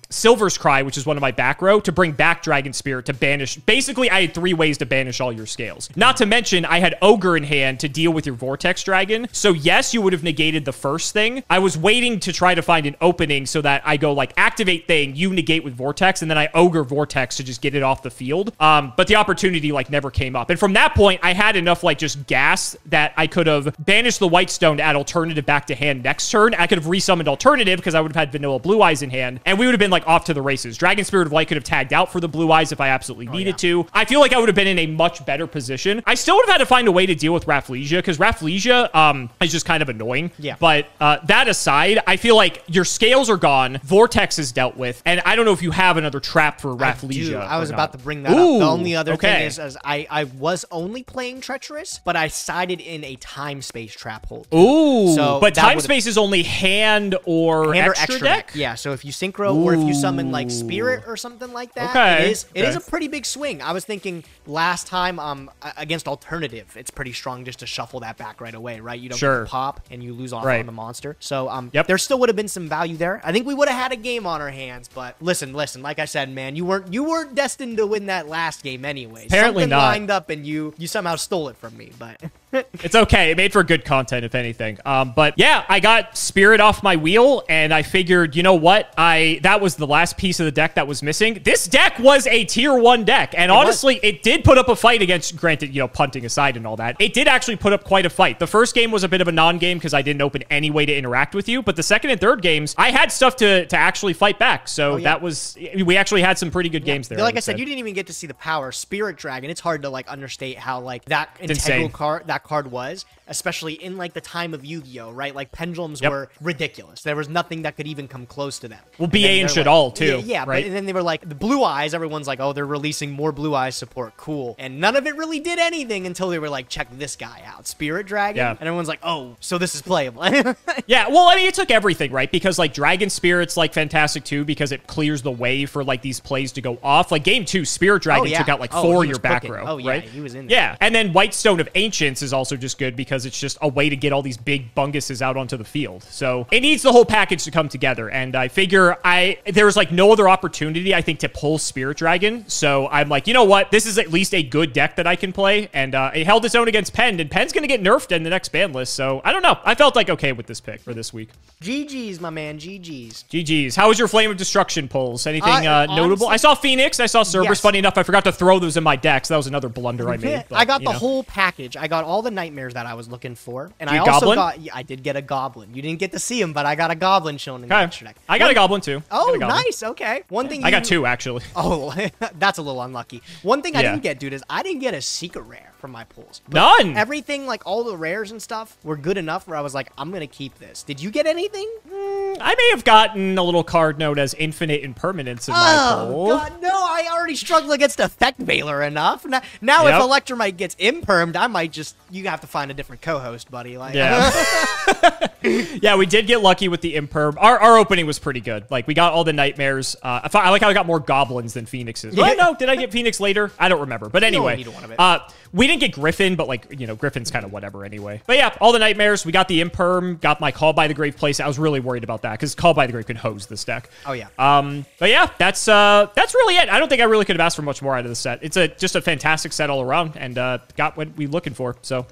Silver's Cry, which is one of my back row, to bring back Dragon Spirit to banish. Basically, I had 3 ways to banish all your scales. Not to mention, I had Ogre in hand to deal with your Vortex Dragon. So yes, you would have negated the first thing. I was waiting to try to find an opening so that I go like activate thing, you negate with Vortex, and then I Ogre Vortex to just get it off the field. But the opportunity like never came up. And from that point, I had enough like just gas that I could have banished the White Stone to add Alternative back to hand next turn. I could have resummoned Alternative because I would have had Vanilla Blue Eyes in hand, and we would have been like off to the races. Dragon Spirit of Light could have tagged out for the Blue Eyes if I absolutely needed to. I feel like I would have been in a much better position. I still would have had to find a way to deal with Rafflesia because Rafflesia is just kind of annoying. Yeah. But that aside, I feel like your scales are gone. Vortex is dealt with, and I don't know if you have another trap for Rafflesia. I was about to bring that up. The only other thing is I was only playing Treacherous, but I sided in a time space trap hold. Ooh. So but time space is only hand or extra deck? Yeah, so if you synchro or if you summon like Spirit or something like that, it is a pretty big swing. I was thinking last time against Alternative, it's pretty strong just to shuffle that back right away, right? You don't get pop and you lose off on the monster. So there still would have been some value there. I think we would have had a game on our hands, but listen, like I said, man, you weren't destined to win that last game anyways. Apparently Something not. Lined up and you somehow stole it from me, but it's okay. It made for good content, if anything. But yeah, I got Spirit off my wheel, and I figured, you know what? That was the last piece of the deck that was missing. This deck was a tier 1 deck, and honestly, it did put up a fight against, granted, you know, punting aside and all that. It did actually put up quite a fight. The first game was a bit of a non-game because I didn't open any way to interact with you, but the second and third games, I had stuff to actually fight back. So that was, we actually had some pretty good games there. Like I said, you didn't even get to see the power. Spirit Dragon, it's hard to like understate how like that integral card was, especially in like the time of Yu-Gi-Oh, right? Like pendulums were ridiculous. There was nothing that could even come close to them. Well, BA and shit all too. Yeah, right? And then they were like the Blue Eyes. Everyone's like, oh, they're releasing more Blue Eyes support. Cool. And none of it really did anything until they were like, check this guy out, Spirit Dragon. And everyone's like, oh, so this is playable. Yeah, well, I mean, it took everything, right? Because like Dragon Spirit's like fantastic too because it clears the way for like these plays to go off. Like game 2, Spirit Dragon took out like 4 of your back row. Oh yeah, right? he was in there. Yeah, and then White Stone of Ancients is also just good because it's just a way to get all these big bunguses out onto the field. So it needs the whole package to come together. And I figure there was like no other opportunity, I think, to pull Spirit Dragon. So I'm like, you know what? This is at least a good deck that I can play. And it held its own against Penn. And Penn's going to get nerfed in the next ban list. So I don't know. I felt like okay with this pick for this week. GG's, my man. GG's. GG's. How was your Flame of Destruction pulls? Anything notable? I saw Phoenix. I saw Cerberus. Yes. Funny enough, I forgot to throw those in my deck. So that was another blunder I made. But, I got the whole package. I got all the nightmares that I was looking for. And I also got, I did get a Goblin. You didn't get to see him, but I got a Goblin shown in the extra deck. I got a Goblin too. Oh, nice. Okay. One thing I got 2 actually. Oh, that's a little unlucky. One thing I didn't get, dude, is I didn't get a secret rare from my pulls. None. Everything, like all the rares and stuff, were good enough where I was like, I'm gonna keep this. Did you get anything? I may have gotten a little card known as Infinite Impermanence in my pull. God, no, I already struggle against Effect Veiler enough. Now if Electromite gets impermed, I might just, you have to find a different co-host, buddy. Like, yeah, we did get lucky with the imperm. Our opening was pretty good. Like, we got all the nightmares. I like how I got more goblins than phoenixes. Yeah. No, did I get Phoenix later? I don't remember. But anyway, we didn't get Griffin, but like, you know, Griffin's kind of whatever anyway. But yeah, all the nightmares. We got the imperm, got my Call by the Grave place. I was really worried about that because Call by the Grave could hose this deck. Oh yeah. But yeah, that's really it. I don't think I really could have asked for much more out of the set. It's just a fantastic set all around, and got what we looking for. So.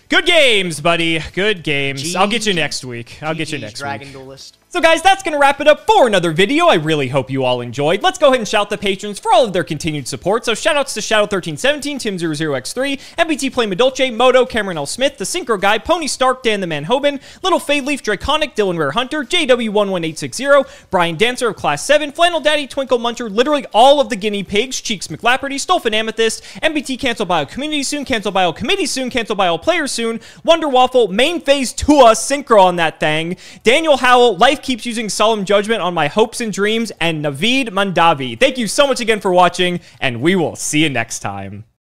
Good games, buddy. Good games. I'll get you next week. I'll get you next week. Dragon Duelist. So guys, that's going to wrap it up for another video. I really hope you all enjoyed. Let's go ahead and shout the patrons for all of their continued support. So shoutouts to Shadow1317, Tim00x3, MBT Play Madolce, Moto, Cameron L. Smith, The Synchro Guy, Pony Stark, Dan the Man Hoban, Little Fade Leaf, Draconic, Dylan Rare Hunter, JW11860, Brian Dancer of Class 7, Flannel Daddy, Twinkle Muncher, literally all of the guinea pigs, Cheeks McLapperty, Stolfin Amethyst, MBT Cancel Bio Community soon, Cancel Bio Committee soon, Cancel Bio Player soon, Wonder Waffle, Main Phase 2 Synchro on that thing, Daniel Howell, Life Keeps Using Solemn Judgment on My Hopes and Dreams, and Naveed Mandavi. Thank you so much again for watching, and we will see you next time.